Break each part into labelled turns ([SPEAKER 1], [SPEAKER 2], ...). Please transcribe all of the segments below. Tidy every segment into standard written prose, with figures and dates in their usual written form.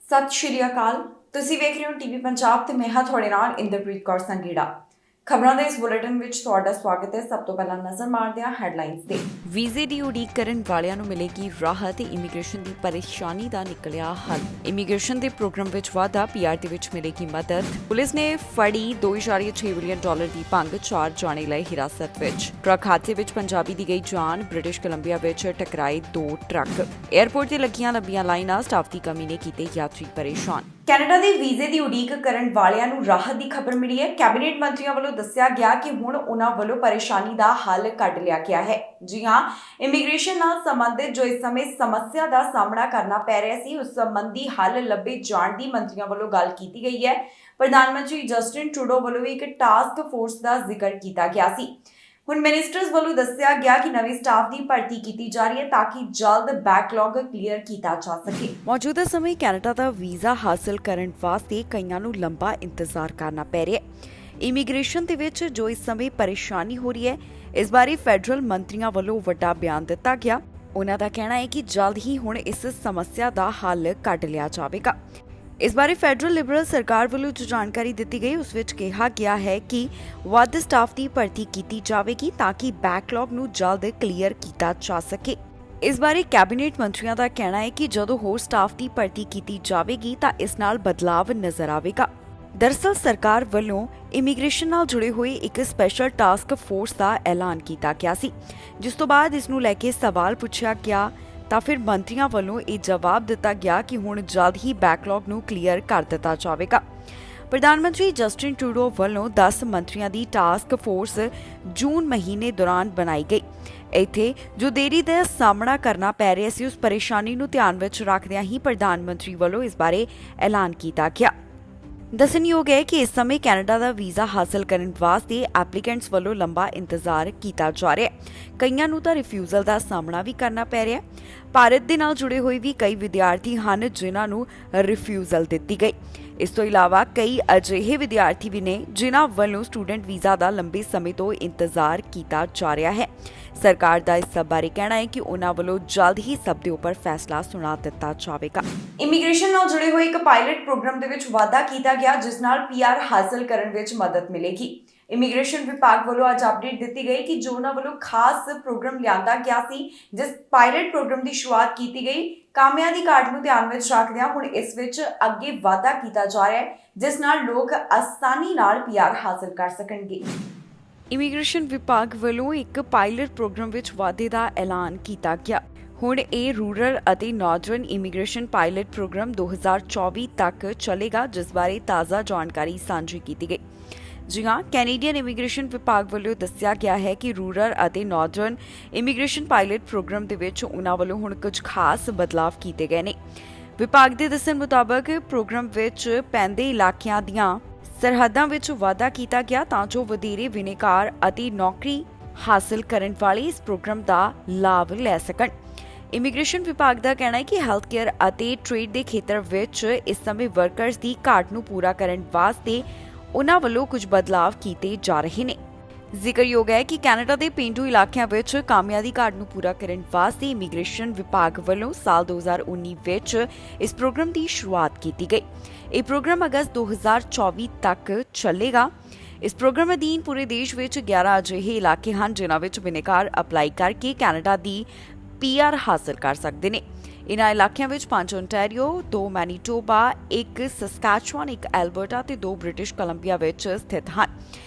[SPEAKER 1] ਸਤਿ ਸ਼੍ਰੀ ਅਕਾਲ। ਤੁਸੀਂ ਵੇਖ ਰਹੇ ਹੋ ਟੀਵੀ ਪੰਜਾਬ ਤੇ ਮੈਂ ਹਾਂ ਤੁਹਾਡੇ ਨਾਲ ਇੰਦਰਪ੍ਰੀਤ ਕੌਰ ਸੰਗੀੜਾ। ਖਬਰਾਂ ਦੇ ਇਸ ਬੁਲੇਟਿਨ ਵਿੱਚ ਤੁਹਾਡਾ ਸਵਾਗਤ ਹੈ। ਸਭ ਤੋਂ ਪਹਿਲਾਂ ਨਜ਼ਰ ਮਾਰਦੇ ਹਾਂ ਹੈਡਲਾਈਨਸ ਤੇ।
[SPEAKER 2] ਵੀਜ਼ੇ ਦੀ ਉਡੀਕ ਕਰਨ ਵਾਲਿਆਂ ਨੂੰ ਮਿਲੇਗੀ ਰਾਹਤ ਤੇ ਇਮੀਗ੍ਰੇਸ਼ਨ ਦੀ ਪਰੇਸ਼ਾਨੀ ਦਾ ਨਿਕਲਿਆ ਹੱਲ। ਇਮੀਗ੍ਰੇਸ਼ਨ ਦੇ ਪ੍ਰੋਗਰਾਮ ਵਿੱਚ ਵਾਧਾ, ਪੀਆਰ ਦੇ ਵਿੱਚ ਮਿਲੇਗੀ ਮਦਦ। ਪੁਲਿਸ ਨੇ ਫੜੀ $2.6 ਬਿਲੀਅਨ ਦੀ ਭੰਗ, 4 ਜਾਣੇ ਲਏ ਹਿਰਾਸਤ ਵਿੱਚ। ਟਰੱਕ ਹਾਦਸੇ ਵਿੱਚ ਪੰਜਾਬੀ ਦੀ ਗਈ ਜਾਨ, ਬ੍ਰਿਟਿਸ਼ ਕੋਲੰਬੀਆ ਵਿੱਚ ਟਕਰਾਏ 2 ਟਰੱਕ। ਏਅਰਪੋਰਟ ਤੇ ਲੱਗੀਆਂ ਲੰਬੀਆਂ ਲਾਈਨਾਂ, ਸਟਾਫ ਦੀ ਕਮੀ ਨੇ ਕੀਤੇ ਯਾਤਰੀ ਪਰੇਸ਼ਾਨ।
[SPEAKER 1] ਕੈਨੇਡਾ ਦੇ ਵੀਜ਼ੇ ਦੀ ਉਡੀਕ ਕਰਨ ਵਾਲਿਆਂ ਨੂੰ ਰਾਹਤ ਦੀ ਖਬਰ ਮਿਲੀ ਹੈ। ਕੈਬਨਿਟ ਮੰਤਰੀਆਂ ਵੱਲੋਂ ਦੱਸਿਆ ਗਿਆ ਕਿ ਹੁਣ ਉਹਨਾਂ ਵੱਲੋਂ ਪਰੇਸ਼ਾਨੀ ਦਾ ਹੱਲ ਕੱਢ ਲਿਆ ਗਿਆ ਹੈ। ਜੀ ਹਾਂ, ਇਮੀਗ੍ਰੇਸ਼ਨ ਨਾਲ ਸੰਬੰਧਿਤ ਜੋ ਇਸ ਸਮੇਂ ਸਮੱਸਿਆ ਦਾ ਸਾਹਮਣਾ ਕਰਨਾ ਪੈ ਰਿਹਾ ਸੀ, ਉਸ ਸੰਬੰਧੀ ਹੱਲ ਲੱਭੇ ਜਾਣ ਦੀ ਮੰਤਰੀਆਂ ਵੱਲੋਂ ਗੱਲ ਕੀਤੀ ਗਈ ਹੈ। ਪ੍ਰਧਾਨ ਮੰਤਰੀ ਜਸਟਿਨ ਟਰੂਡੋ ਵੱਲੋਂ ਵੀ ਇੱਕ ਟਾਸਕ ਫੋਰਸ ਦਾ ਜ਼ਿਕਰ ਕੀਤਾ ਗਿਆ ਸੀ। ਹੁਣ ਮਿਨਿਸਟਰਸ ਵੱਲੋਂ ਦੱਸਿਆ ਗਿਆ ਕਿ ਨਵੀਂ ਸਟਾਫ ਦੀ ਭਰਤੀ ਕੀਤੀ ਜਾ ਰਹੀ ਹੈ ਤਾਂ ਕਿ ਜਲਦ ਬੈਕਲੌਗ ਕਲੀਅਰ ਕੀਤਾ ਜਾ ਸਕੇ।
[SPEAKER 2] ਮੌਜੂਦਾ ਸਮੇਂ ਕੈਨੇਡਾ ਦਾ ਵੀਜ਼ਾ ਹਾਸਲ ਕਰਨ ਵਾਸਤੇ ਕਈਆਂ ਨੂੰ ਲੰਬਾ ਇੰਤਜ਼ਾਰ ਕਰਨਾ ਪੈ ਰਿਹਾ ਹੈ। ਇਮੀਗ੍ਰੇਸ਼ਨ ਦੇ ਵਿੱਚ ਜੋ ਇਸ ਸਮੇਂ ਪਰੇਸ਼ਾਨੀ ਹੋ ਰਹੀ ਹੈ, ਇਸ ਬਾਰੇ ਫੈਡਰਲ ਮੰਤਰੀਆਂ ਵੱਲੋਂ ਵੱਡਾ ਬਿਆਨ ਦਿੱਤਾ ਗਿਆ। ਉਹਨਾਂ ਦਾ ਕਹਿਣਾ ਹੈ ਕਿ ਜਲਦ ਹੀ ਹੁਣ ਇਸ ਸਮੱਸਿਆ ਦਾ ਹੱਲ ਕੱਢ ਲਿਆ ਜਾਵੇਗਾ। ਇਸ ਬਾਰੇ ਫੈਡਰਲ ਲਿਬਰਲ ਸਰਕਾਰ ਵੱਲੋਂ ਜੋ ਜਾਣਕਾਰੀ ਦਿੱਤੀ ਗਈ, ਉਸ ਵਿੱਚ ਕਿਹਾ ਗਿਆ ਹੈ ਕਿ ਵੱਧ ਸਟਾਫ ਦੀ ਭਰਤੀ ਕੀਤੀ ਜਾਵੇਗੀ ਤਾਂ ਕਿ ਬੈਕਲੌਗ ਨੂੰ ਜਲਦ ਕਲੀਅਰ ਕੀਤਾ ਜਾ ਸਕੇ। ਇਸ ਬਾਰੇ ਕੈਬਨਿਟ ਮੰਤਰੀਆਂ ਦਾ ਕਹਿਣਾ ਹੈ ਕਿ ਜਦੋਂ ਹੋਰ ਸਟਾਫ ਦੀ ਭਰਤੀ ਕੀਤੀ ਜਾਵੇਗੀ ਤਾਂ ਇਸ ਨਾਲ ਬਦਲਾਵ ਨਜ਼ਰ ਆਵੇਗਾ। ਦਰਅਸਲ ਸਰਕਾਰ ਵੱਲੋਂ ਇਮੀਗ੍ਰੇਸ਼ਨ ਨਾਲ ਜੁੜੇ ਹੋਏ ਇੱਕ ਸਪੈਸ਼ਲ ਟਾਸਕ ਫੋਰਸ ਦਾ ਐਲਾਨ ਕੀਤਾ ਗਿਆ ਸੀ, ਜਿਸ ਤੋਂ ਬਾਅਦ ਇਸ ਨੂੰ ਲੈ ਕੇ ਸਵਾਲ ਪੁੱਛਿਆ ਗਿਆ ਤਾਂ ਫਿਰ ਮੰਤਰੀਆਂ ਵੱਲੋਂ ਇਹ ਜਵਾਬ ਦਿੱਤਾ ਗਿਆ ਕਿ ਹੁਣ ਜਲਦ ਹੀ ਬੈਕਲੌਗ ਨੂੰ ਕਲੀਅਰ ਕਰ ਦਿੱਤਾ ਜਾਵੇਗਾ। ਪ੍ਰਧਾਨ ਮੰਤਰੀ ਜਸਟਿਨ ਟਰੂਡੋ ਵੱਲੋਂ 10 ਮੰਤਰੀਆਂ ਦੀ ਟਾਸਕ ਫੋਰਸ ਜੂਨ ਮਹੀਨੇ ਦੌਰਾਨ ਬਣਾਈ ਗਈ। ਇੱਥੇ ਜੋ ਦੇਰੀ ਦਾ ਸਾਹਮਣਾ ਕਰਨਾ ਪੈ ਰਿਹਾ ਸੀ, ਉਸ ਪਰੇਸ਼ਾਨੀ ਨੂੰ ਧਿਆਨ ਵਿੱਚ ਰੱਖਦਿਆਂ ਹੀ ਪ੍ਰਧਾਨ ਮੰਤਰੀ ਵੱਲੋਂ ਇਸ ਬਾਰੇ ਐਲਾਨ ਕੀਤਾ ਗਿਆ। ਦੱਸਣਯੋਗ ਹੈ ਕਿ ਇਸ ਸਮੇਂ ਕੈਨੇਡਾ ਦਾ ਵੀਜ਼ਾ ਹਾਸਲ ਕਰਨ ਵਾਸਤੇ ਐਪਲੀਕੈਂਟਸ ਵੱਲੋਂ ਲੰਬਾ ਇੰਤਜ਼ਾਰ ਕੀਤਾ ਜਾ ਰਿਹਾ ਹੈ। ਕਈਆਂ ਨੂੰ ਤਾਂ ਰਿਫਿਊਜ਼ਲ ਦਾ ਸਾਹਮਣਾ ਵੀ ਕਰਨਾ ਪੈ ਰਿਹਾ ਹੈ। ਭਾਰਤ ਦੇ ਨਾਲ ਜੁੜੇ ਹੋਏ ਵੀ ਕਈ ਵਿਦਿਆਰਥੀ ਹਨ ਜਿਨ੍ਹਾਂ ਨੂੰ ਰਿਫਿਊਜ਼ਲ ਦਿੱਤੀ ਗਈ। ਇਸ ਤੋਂ ਇਲਾਵਾ ਕਈ ਅਜਿਹੇ ਵਿਦਿਆਰਥੀ ਵੀ ਨੇ ਜਿਨ੍ਹਾਂ ਵੱਲੋਂ ਸਟੂਡੈਂਟ ਵੀਜ਼ਾ ਦਾ ਲੰਬੇ ਸਮੇਂ ਤੋਂ ਇੰਤਜ਼ਾਰ ਕੀਤਾ ਜਾ ਰਿਹਾ ਹੈ। ਸਰਕਾਰ ਦਾ ਇਸ ਸਭ ਬਾਰੇ ਕਹਿਣਾ ਹੈ ਕਿ ਉਹਨਾਂ ਵੱਲੋਂ ਜਲਦ ਹੀ ਸਭ ਦੇ ਉੱਪਰ ਫੈਸਲਾ ਸੁਣਾ ਦਿੱਤਾ ਜਾਵੇਗਾ।
[SPEAKER 1] ਇਮੀਗ੍ਰੇਸ਼ਨ ਨਾਲ ਜੁੜੇ ਹੋਏ ਇੱਕ ਪਾਇਲਟ ਪ੍ਰੋਗਰਾਮ ਦੇ ਵਿੱਚ ਵਾਧਾ ਕੀਤਾ ਗਿਆ, ਜਿਸ ਨਾਲ ਪੀਆਰ ਹਾਸਲ ਕਰਨ ਵਿੱਚ ਮਦਦ ਮਿਲੇਗੀ। ਇਮੀਗ੍ਰੇਸ਼ਨ ਵਿਭਾਗ ਵੱਲੋਂ ਅੱਜ ਅਪਡੇਟ ਦਿੱਤੀ ਗਈ ਕਿ ਜੋ ਉਹਨਾਂ ਵੱਲੋਂ ਖਾਸ ਪ੍ਰੋਗਰਾਮ ਲਿਆਂਦਾ ਗਿਆ ਸੀ, ਜਿਸ ਪਾਇਲਟ ਪ੍ਰੋਗਰਾਮ ਦੀ ਸ਼ੁਰੂਆਤ ਕੀਤੀ ਗਈ, ਕਾਮਿਆਂ ਦੀ ਘਾਟ ਨੂੰ ਧਿਆਨ ਵਿੱਚ ਰੱਖਦਿਆਂ ਹੁਣ ਇਸ ਵਿੱਚ ਅੱਗੇ ਵਾਧਾ ਕੀਤਾ ਜਾ ਰਿਹਾ ਹੈ, ਜਿਸ ਨਾਲ ਲੋਕ ਆਸਾਨੀ ਨਾਲ ਪੀਆਰ ਹਾਸਲ ਕਰ ਸਕਣਗੇ।
[SPEAKER 2] ਇਮੀਗ੍ਰੇਸ਼ਨ ਵਿਭਾਗ ਵੱਲੋਂ ਇੱਕ ਪਾਇਲਟ ਪ੍ਰੋਗਰਾਮ ਵਿੱਚ ਵਾਧੇ ਦਾ ਐਲਾਨ ਕੀਤਾ ਗਿਆ। ਹੁਣ ਇਹ ਰੂਰਲ ਅਤੇ ਨਾਰਦਰਨ ਇਮੀਗ੍ਰੇਸ਼ਨ ਪਾਇਲਟ ਪ੍ਰੋਗਰਾਮ 2024 ਤੱਕ ਚੱਲੇਗਾ, ਜਿਸ ਬਾਰੇ ਤਾਜ਼ਾ ਜਾਣਕਾਰੀ ਸਾਂਝੀ ਕੀਤੀ ਗਈ। ਜੀ ਹਾਂ, ਕੈਨੇਡੀਅਨ ਇਮੀਗ੍ਰੇਸ਼ਨ ਵਿਭਾਗ ਵੱਲੋਂ ਦੱਸਿਆ ਗਿਆ ਹੈ ਕਿ ਰੂਰਲ ਅਤੇ ਨਾਰਦਰਨ ਇਮੀਗ੍ਰੇਸ਼ਨ ਪਾਇਲਟ ਪ੍ਰੋਗਰਾਮ ਦੇ ਵਿੱਚ ਉਹਨਾਂ ਵੱਲੋਂ ਹੁਣ ਕੁਝ ਖਾਸ ਬਦਲਾਅ ਕੀਤੇ ਗਏ ਨੇ। ਵਿਭਾਗ ਦੇ ਦੱਸਣ ਮੁਤਾਬਕ ਪ੍ਰੋਗਰਾਮ ਵਿੱਚ ਪੈਂਦੇ ਇਲਾਕਿਆਂ ਦੀਆਂ ਸਰਹੱਦਾਂ ਵਿੱਚ ਵਾਧਾ ਕੀਤਾ ਗਿਆ ਤਾਂ ਜੋ ਵਧੇਰੇ ਬਿਨੈਕਾਰ ਅਤੇ ਨੌਕਰੀ ਹਾਸਲ ਕਰਨ ਵਾਲੇ ਇਸ ਪ੍ਰੋਗਰਾਮ ਦਾ ਲਾਭ ਲੈ ਸਕਣ। ਇਮੀਗ੍ਰੇਸ਼ਨ ਵਿਭਾਗ ਦਾ ਕਹਿਣਾ ਹੈ ਕਿ ਹੈਲਥ ਕੇਅਰ ਅਤੇ ਟ੍ਰੇਡ ਦੇ ਖੇਤਰ ਵਿੱਚ ਇਸ ਸਮੇਂ ਵਰਕਰਸ ਦੀ ਘਾਟ ਨੂੰ ਪੂਰਾ ਕਰਨ ਵਾਸਤੇ ਉਹਨਾਂ ਵੱਲੋਂ ਕੁਝ ਬਦਲਾਅ ਕੀਤੇ ਜਾ ਰਹੇ ਨੇ। ਜ਼ਿਕਰਯੋਗ ਹੈ ਕਿ ਕੈਨੇਡਾ ਦੇ ਪੇਂਡੂ ਇਲਾਕਿਆਂ ਵਿੱਚ ਕਾਮਿਆਂ ਦੀ ਘਾਟ ਨੂੰ ਪੂਰਾ ਕਰਨ ਵਾਸਤੇ ਇਮੀਗ੍ਰੇਸ਼ਨ ਵਿਭਾਗ ਵੱਲੋਂ ਸਾਲ 2019 ਵਿੱਚ ਇਸ ਪ੍ਰੋਗਰਾਮ ਦੀ ਸ਼ੁਰੂਆਤ ਕੀਤੀ ਗਈ। ਇਹ ਪ੍ਰੋਗਰਾਮ ਅਗਸਤ 2024 ਤੱਕ ਚੱਲੇਗਾ। ਇਸ ਪ੍ਰੋਗਰਾਮ ਅਧੀਨ ਪੂਰੇ ਦੇਸ਼ ਵਿੱਚ 11 ਅਜਿਹੇ ਇਲਾਕੇ ਹਨ ਜਿਨ੍ਹਾਂ ਵਿੱਚ ਬਿਨੈਕਾਰ ਅਪਲਾਈ ਕਰਕੇ ਕੈਨੇਡਾ ਦੀ ਪੀਆਰ ਹਾਸਲ ਕਰ ਸਕਦੇ ਨੇ। ਇਨ੍ਹਾਂ ਇਲਾਕਿਆਂ ਵਿੱਚ 5 ਓਨਟਾਰੀਓ, 2 ਮੈਨੀਟੋਬਾ, 1 ਸਸਕੈਚੁਆਨ, 1 ਐਲਬਰਟਾ ਤੇ 2 ਬ੍ਰਿਟਿਸ਼ ਕੋਲੰਬੀਆ ਵਿੱਚ ਸਥਿਤ ਹਨ।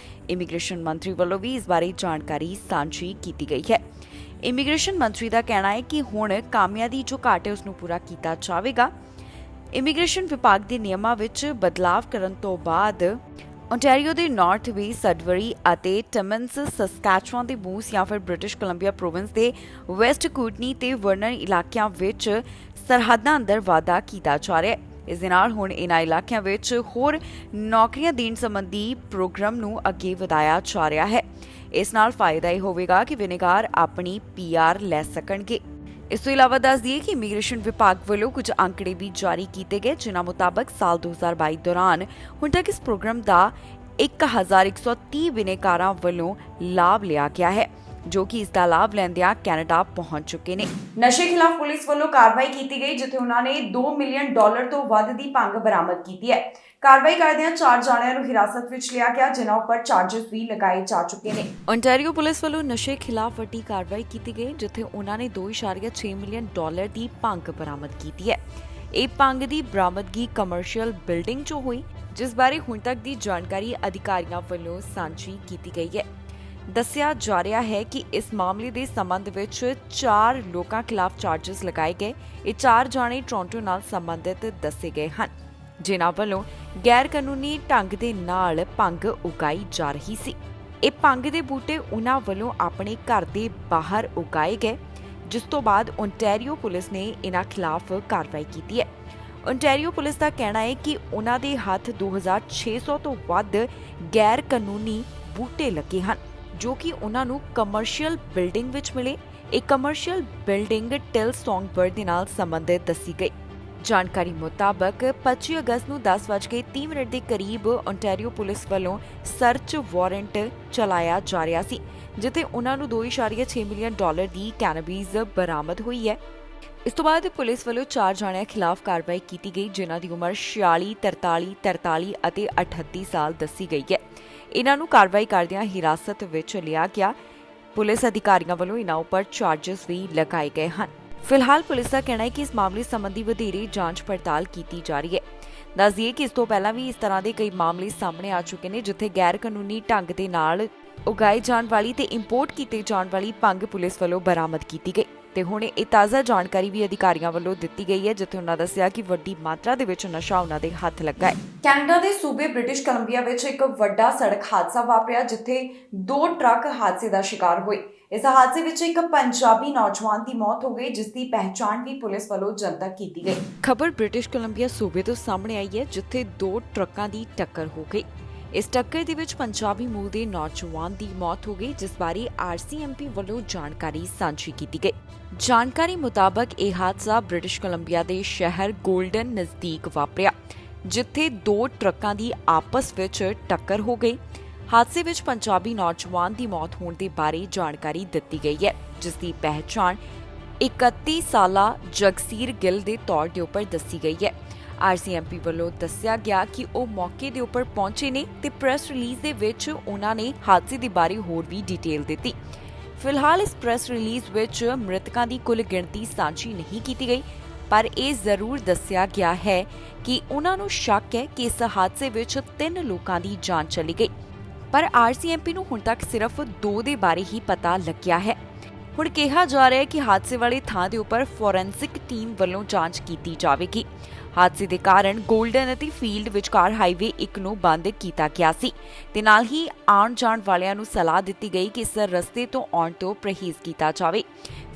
[SPEAKER 2] ਇਮੀਗ੍ਰੇਸ਼ਨ ਮੰਤਰੀ ਵੱਲੋਂ ਵੀ ਇਸ ਬਾਰੇ ਜਾਣਕਾਰੀ ਸਾਂਝੀ ਕੀਤੀ ਗਈ ਹੈ। ਇਮੀਗ੍ਰੇਸ਼ਨ ਮੰਤਰੀ ਦਾ ਕਹਿਣਾ ਹੈ ਕਿ ਹੁਣ ਕਾਮਿਆਂ ਦੀ ਜੋ ਘਾਟ ਹੈ ਉਸ ਨੂੰ ਪੂਰਾ ਕੀਤਾ ਜਾਵੇਗਾ। ਇਮੀਗ੍ਰੇਸ਼ਨ ਵਿਭਾਗ ਦੇ ਨਿਯਮਾਂ ਵਿੱਚ ਬਦਲਾਅ ਕਰਨ ਤੋਂ ਬਾਅਦ ਓਨਟਾਰੀਓ ਦੇ ਨਾਰਥ ਵੇ, ਸਡਬਰੀ ਅਤੇ ਟਿਮਨਸ, ਸਸਕੈਚੁਆਨ ਦੇ ਮੂਸ ਜਾਂ ਫਿਰ ਬ੍ਰਿਟਿਸ਼ ਕੋਲੰਬੀਆ ਪ੍ਰੋਵਿੰਸ ਦੇ ਵੈਸਟ ਕੂਟਨੀ ਤੇ ਵਰਨਨ ਇਲਾਕਿਆਂ ਵਿੱਚ ਸਰਹੱਦਾਂ ਅੰਦਰ ਵਾਧਾ ਕੀਤਾ ਜਾ ਰਿਹਾ ਹੈ। ਇਸ ਦੇ ਨਾਲ ਹੁਣ ਇਨ੍ਹਾਂ ਇਲਾਕਿਆਂ ਵਿੱਚ ਹੋਰ ਨੌਕਰੀਆਂ ਦੇਣ ਸੰਬੰਧੀ ਪ੍ਰੋਗਰਾਮ ਨੂੰ ਅੱਗੇ ਵਧਾਇਆ ਜਾ ਰਿਹਾ ਹੈ। ਇਸ ਨਾਲ ਫਾਇਦਾ ਇਹ ਹੋਵੇਗਾ ਕਿ ਬਿਨੈਕਾਰ ਆਪਣੀ ਪੀਆਰ ਲੈ ਸਕਣਗੇ। ਇਸ ਤੋਂ ਇਲਾਵਾ ਦੱਸ ਦਈਏ ਕਿ ਇਮੀਗ੍ਰੇਸ਼ਨ ਵਿਭਾਗ ਵੱਲੋਂ ਕੁਝ ਅੰਕੜੇ ਵੀ ਜਾਰੀ ਕੀਤੇ ਗਏ, ਜਿਨ੍ਹਾਂ ਮੁਤਾਬਕ ਸਾਲ 2022 ਦੌਰਾਨ ਹੁਣ ਤੱਕ ਇਸ ਪ੍ਰੋਗਰਾਮ ਦਾ 1130 ਬਿਨੈਕਾਰਾਂ ਵੱਲੋਂ ਲਾਭ ਲਿਆ ਗਿਆ ਹੈ। ਜੋ ਕਿ ਇਸ ਦਾ ਲਾਭ ਲੈਂਦਿਆਂ ਕੈਨੇਡਾ ਪਹੁੰਚ ਚੁੱਕੇ ਨੇ।
[SPEAKER 1] ਨਸ਼ੇ ਖਿਲਾਫ ਪੁਲਿਸ ਵੱਲੋਂ ਕਾਰਵਾਈ ਕੀਤੀ ਗਈ, ਜਿੱਥੇ ਉਹਨਾਂ ਨੇ $2 ਮਿਲੀਅਨ ਤੋਂ ਵੱਧ ਦੀ ਭੰਗ ਬਰਾਮਦ ਕੀਤੀ ਹੈ। ਕਾਰਵਾਈ ਕਰਦਿਆਂ 4 ਜਾਣਿਆਂ ਨੂੰ ਹਿਰਾਸਤ ਵਿੱਚ ਲਿਆ ਗਿਆ, ਜਿਨ੍ਹਾਂ ਉੱਪਰ ਚਾਰजेस ਵੀ ਲਗਾਏ ਜਾ ਚੁੱਕੇ ਨੇ।
[SPEAKER 2] ਓਨਟਾਰੀਓ ਪੁਲਿਸ ਵੱਲੋਂ ਨਸ਼ੇ ਖਿਲਾਫ ਵੱਡੀ ਕਾਰਵਾਈ ਕੀਤੀ ਗਈ, ਜਿੱਥੇ ਉਹਨਾਂ ਨੇ $2.6 ਮਿਲੀਅਨ ਦੀ ਭੰਗ ਬਰਾਮਦ ਕੀਤੀ ਹੈ। ਇਹ ਭੰਗ ਦੀ ਬਰਾਮਦਗੀ ਕਮਰਸ਼ੀਅਲ ਬਿਲਡਿੰਗ 'ਚੋਂ ਹੋਈ, ਜਿਸ ਬਾਰੇ ਹੁਣ ਤੱਕ ਦੀ ਜਾਣਕਾਰੀ ਅਧਿਕਾਰੀਆਂ ਵੱਲੋਂ ਸਾਂਝੀ ਕੀਤੀ ਗਈ ਹੈ। ਦੱਸਿਆ ਜਾ ਰਿਹਾ ਹੈ ਕਿ ਇਸ ਮਾਮਲੇ ਦੇ ਸੰਬੰਧ ਵਿੱਚ 4 ਲੋਕਾਂ ਖਿਲਾਫ ਚਾਰजेस ਲਗਾਏ ਗਏ। ਇਹ 4 ਜਾਣੇ ਟੋਰਾਂਟੋ ਨਾਲ ਸੰਬੰਧਿਤ ਦੱਸੇ ਗਏ ਹਨ, ਜਿਨ੍ਹਾਂ ਵੱਲੋਂ ਗੈਰ ਕਾਨੂੰਨੀ ਢੰਗ ਦੇ ਨਾਲ ਭੰਗ ਉਗਾਈ ਜਾ ਰਹੀ ਸੀ। ਇਹ ਭੰਗ ਦੇ ਬੂਟੇ ਉਹਨਾਂ ਵੱਲੋਂ ਆਪਣੇ ਘਰ ਦੇ ਬਾਹਰ ਉਗਾਏ ਗਏ, ਜਿਸ ਤੋਂ ਬਾਅਦ ਓਨਟਾਰੀਓ ਪੁਲਿਸ ਨੇ ਇਹਨਾਂ ਖਿਲਾਫ ਕਾਰਵਾਈ ਕੀਤੀ ਹੈ। ਓਨਟਾਰੀਓ ਪੁਲਿਸ ਦਾ ਕਹਿਣਾ ਹੈ ਕਿ ਉਹਨਾਂ ਦੇ ਹੱਥ 2600 ਤੋਂ ਵੱਧ ਗੈਰ ਕਾਨੂੰਨੀ ਬੂਟੇ ਲੱਗੇ ਹਨ, ਜੋ ਕਿ ਉਹਨਾਂ ਨੂੰ ਕਮਰਸ਼ੀਅਲ ਬਿਲਡਿੰਗ ਵਿੱਚ ਮਿਲੇ। ਇਹ ਕਮਰਸ਼ੀਅਲ ਬਿਲਡਿੰਗ ਟਿਲ ਸੌਂਗਬਰਗ ਦੇ ਨਾਲ ਸੰਬੰਧਿਤ ਦੱਸੀ ਗਈ। ਜਾਣਕਾਰੀ ਮੁਤਾਬਕ 25 ਅਗਸਤ ਨੂੰ 10:30 ਦੇ ਕਰੀਬ ਓਨਟਾਰੀਓ ਪੁਲਿਸ ਵੱਲੋਂ ਸਰਚ ਵਾਰੰਟ ਚਲਾਇਆ ਜਾ ਰਿਹਾ ਸੀ, ਜਿੱਥੇ ਉਹਨਾਂ ਨੂੰ $2.6 ਮਿਲੀਅਨ ਦੀ ਕੈਨੇਬੀਜ਼ ਬਰਾਮਦ ਹੋਈ ਹੈ। ਇਸ ਤੋਂ ਬਾਅਦ ਪੁਲਿਸ ਵੱਲੋਂ 4 ਜਾਣਿਆਂ ਖਿਲਾਫ ਕਾਰਵਾਈ ਕੀਤੀ ਗਈ, ਜਿਨ੍ਹਾਂ ਦੀ ਉਮਰ 46, 43 ਅਤੇ 38 ਸਾਲ ਦੱਸੀ ਗਈ ਹੈ। ਇਹਨਾਂ ਨੂੰ ਕਾਰਵਾਈ ਕਰਦਿਆਂ ਹਿਰਾਸਤ ਵਿੱਚ ਲਿਆ ਗਿਆ। ਪੁਲਿਸ ਅਧਿਕਾਰੀਆਂ ਵੱਲੋਂ ਇਹਨਾਂ ਉੱਪਰ ਚਾਰजेस ਵੀ ਲਗਾਏ ਗਏ ਹਨ। ਫਿਲਹਾਲ ਪੁਲਿਸ ਦਾ ਕਹਿਣਾ ਹੈ ਕਿ ਇਸ ਮਾਮਲੇ ਸੰਬੰਧੀ ਵਧੇਰੇ ਜਾਂਚ ਪੜਤਾਲ ਕੀਤੀ ਜਾ ਰਹੀ ਹੈ। ਦੱਸ ਦਈਏ ਕਿ ਇਸ ਤੋਂ ਪਹਿਲਾਂ ਵੀ ਇਸ ਤਰ੍ਹਾਂ ਦੇ ਕਈ ਮਾਮਲੇ ਸਾਹਮਣੇ ਆ ਚੁੱਕੇ ਨੇ, ਜਿੱਥੇ ਗੈਰ ਕਾਨੂੰਨੀ ਢੰਗ ਦੇ ਨਾਲ ਉਗਾਈ ਜਾਣ ਵਾਲੀ ਤੇ ਇੰਪੋਰਟ ਕੀਤੇ ਜਾਣ ਵਾਲੀ ਭੰਗ ਪੁਲਿਸ ਵੱਲੋਂ ਬਰਾਮਦ ਕੀਤੀ ਗਈ। ਤੇ ਹੁਣ ਇਹ ਤਾਜ਼ਾ ਜਾਣਕਾਰੀ ਵੀ ਅਧਿਕਾਰੀਆਂ ਵੱਲੋਂ ਦਿੱਤੀ ਗਈ ਹੈ, ਜਿੱਥੇ ਉਹਨਾਂ ਦੱਸਿਆ ਕਿ ਵੱਡੀ ਮਾਤਰਾ ਦੇ ਵਿੱਚ ਨਸ਼ਾ ਉਹਨਾਂ ਦੇ ਹੱਥ ਲੱਗਾ ਹੈ।
[SPEAKER 1] ਕੈਨੇਡਾ ਦੇ ਸੂਬੇ ਬ੍ਰਿਟਿਸ਼ ਕੋਲੰਬੀਆ ਵਿੱਚ ਇੱਕ ਵੱਡਾ ਸੜਕ ਹਾਦਸਾ ਵਾਪਰਿਆ, ਜਿੱਥੇ 2 ਟਰੱਕ ਹਾਦਸੇ ਦਾ ਸ਼ਿਕਾਰ ਹੋਏ। ਇਸ ਹਾਦਸੇ ਵਿੱਚ ਇੱਕ ਪੰਜਾਬੀ ਨੌਜਵਾਨ ਦੀ ਮੌਤ ਹੋ ਗਈ, ਜਿਸ ਦੀ ਪਹਿਚਾਣ ਵੀ ਪੁਲਿਸ ਵੱਲੋਂ ਜਨਤਕ ਕੀਤੀ ਗਈ।
[SPEAKER 2] ਖਬਰ ਬ੍ਰਿਟਿਸ਼ ਕੋਲੰਬੀਆ ਸੂਬੇ ਤੋਂ ਸਾਹਮਣੇ ਆਈ ਹੈ, ਜਿੱਥੇ 2 ਟਰੱਕਾਂ ਦੀ ਟੱਕਰ ਹੋ ਗਈ। ਇਸ ਟੱਕਰ ਦੇ ਵਿੱਚ ਪੰਜਾਬੀ ਮੂਲ ਦੇ ਨੌਜਵਾਨ ਦੀ ਮੌਤ ਹੋ ਗਈ, ਜਿਸ ਬਾਰੇ RCMP ਵੱਲੋਂ ਜਾਣਕਾਰੀ ਸਾਂਝੀ ਕੀਤੀ ਗਈ। ਜਾਣਕਾਰੀ ਮੁਤਾਬਕ ਇਹ ਹਾਦਸਾ ਬ੍ਰਿਟਿਸ਼ ਕੋਲੰਬੀਆ ਦੇ ਸ਼ਹਿਰ ਗੋਲਡਨ ਨਜ਼ਦੀਕ ਵਾਪਰਿਆ, ਜਿੱਥੇ 2 ਟਰੱਕਾਂ ਦੀ ਆਪਸ ਵਿੱਚ ਟੱਕਰ ਹੋ ਗਈ। ਹਾਦਸੇ ਵਿੱਚ ਪੰਜਾਬੀ ਨੌਜਵਾਨ ਦੀ ਮੌਤ ਹੋਣ ਦੇ ਬਾਰੇ ਜਾਣਕਾਰੀ ਦਿੱਤੀ ਗਈ ਹੈ, ਜਿਸ ਦੀ ਪਹਿਚਾਣ 31 ਸਾਲਾ ਜਗਸੀਰ ਗਿੱਲ ਦੇ ਤੌਰ ਦੇ ਉੱਪਰ ਦੱਸੀ ਗਈ ਹੈ। RCMP ਵੱਲੋਂ ਦੱਸਿਆ ਗਿਆ ਕਿ ਉਹ ਮੌਕੇ ਦੇ ਉੱਪਰ ਪਹੁੰਚੇ ਨੇ ਤੇ ਪ੍ਰੈਸ ਰਿਲੀਜ਼ ਦੇ ਵਿੱਚ ਉਹਨਾਂ ਨੇ ਹਾਦਸੇ ਦੇ ਬਾਰੇ ਹੋਰ ਵੀ ਡਿਟੇਲ ਦਿੱਤੀ। ਫਿਲਹਾਲ ਇਸ ਪ੍ਰੈਸ ਰਿਲੀਜ਼ ਵਿੱਚ ਮ੍ਰਿਤਕਾਂ ਦੀ ਕੁੱਲ ਗਿਣਤੀ ਸਾਂਝੀ ਨਹੀਂ ਕੀਤੀ ਗਈ, ਪਰ ਇਹ ਜ਼ਰੂਰ ਦੱਸਿਆ ਗਿਆ ਹੈ ਕਿ ਉਹਨਾਂ ਨੂੰ ਸ਼ੱਕ ਹੈ ਕਿ ਇਸ ਹਾਦਸੇ ਵਿੱਚ 3 ਲੋਕਾਂ ਦੀ ਜਾਨ ਚਲੀ ਗਈ, ਪਰ RCMP ਨੂੰ ਹੁਣ ਤੱਕ ਸਿਰਫ 2 ਦੇ ਬਾਰੇ ਹੀ ਪਤਾ ਲੱਗਿਆ ਹੈ। ਹੁਣ ਕਿਹਾ ਜਾ ਰਿਹਾ ਹੈ ਕਿ ਹਾਦਸੇ ਵਾਲੀ ਥਾਂ ਦੇ ਉੱਪਰ ਫੋਰੈਂਸਿਕ ਟੀਮ ਵੱਲੋਂ ਜਾਂਚ ਕੀਤੀ ਜਾਵੇਗੀ। ਹਾਦਸੇ ਦੇ ਕਾਰਨ ਗੋਲਡਨ ਅਤੇ ਫੀਲਡ ਵਿਚਕਾਰ ਹਾਈਵੇ 1 ਨੂੰ ਬੰਦ ਕੀਤਾ ਗਿਆ ਸੀ ਤੇ ਨਾਲ ਹੀ ਆਉਣ ਜਾਣ ਵਾਲਿਆਂ ਨੂੰ ਸਲਾਹ ਦਿੱਤੀ ਗਈ ਕਿ ਇਸ ਰਸਤੇ ਤੋਂ ਆਉਣ ਤੋਂ ਪਰਹੇਜ਼ ਕੀਤਾ ਜਾਵੇ।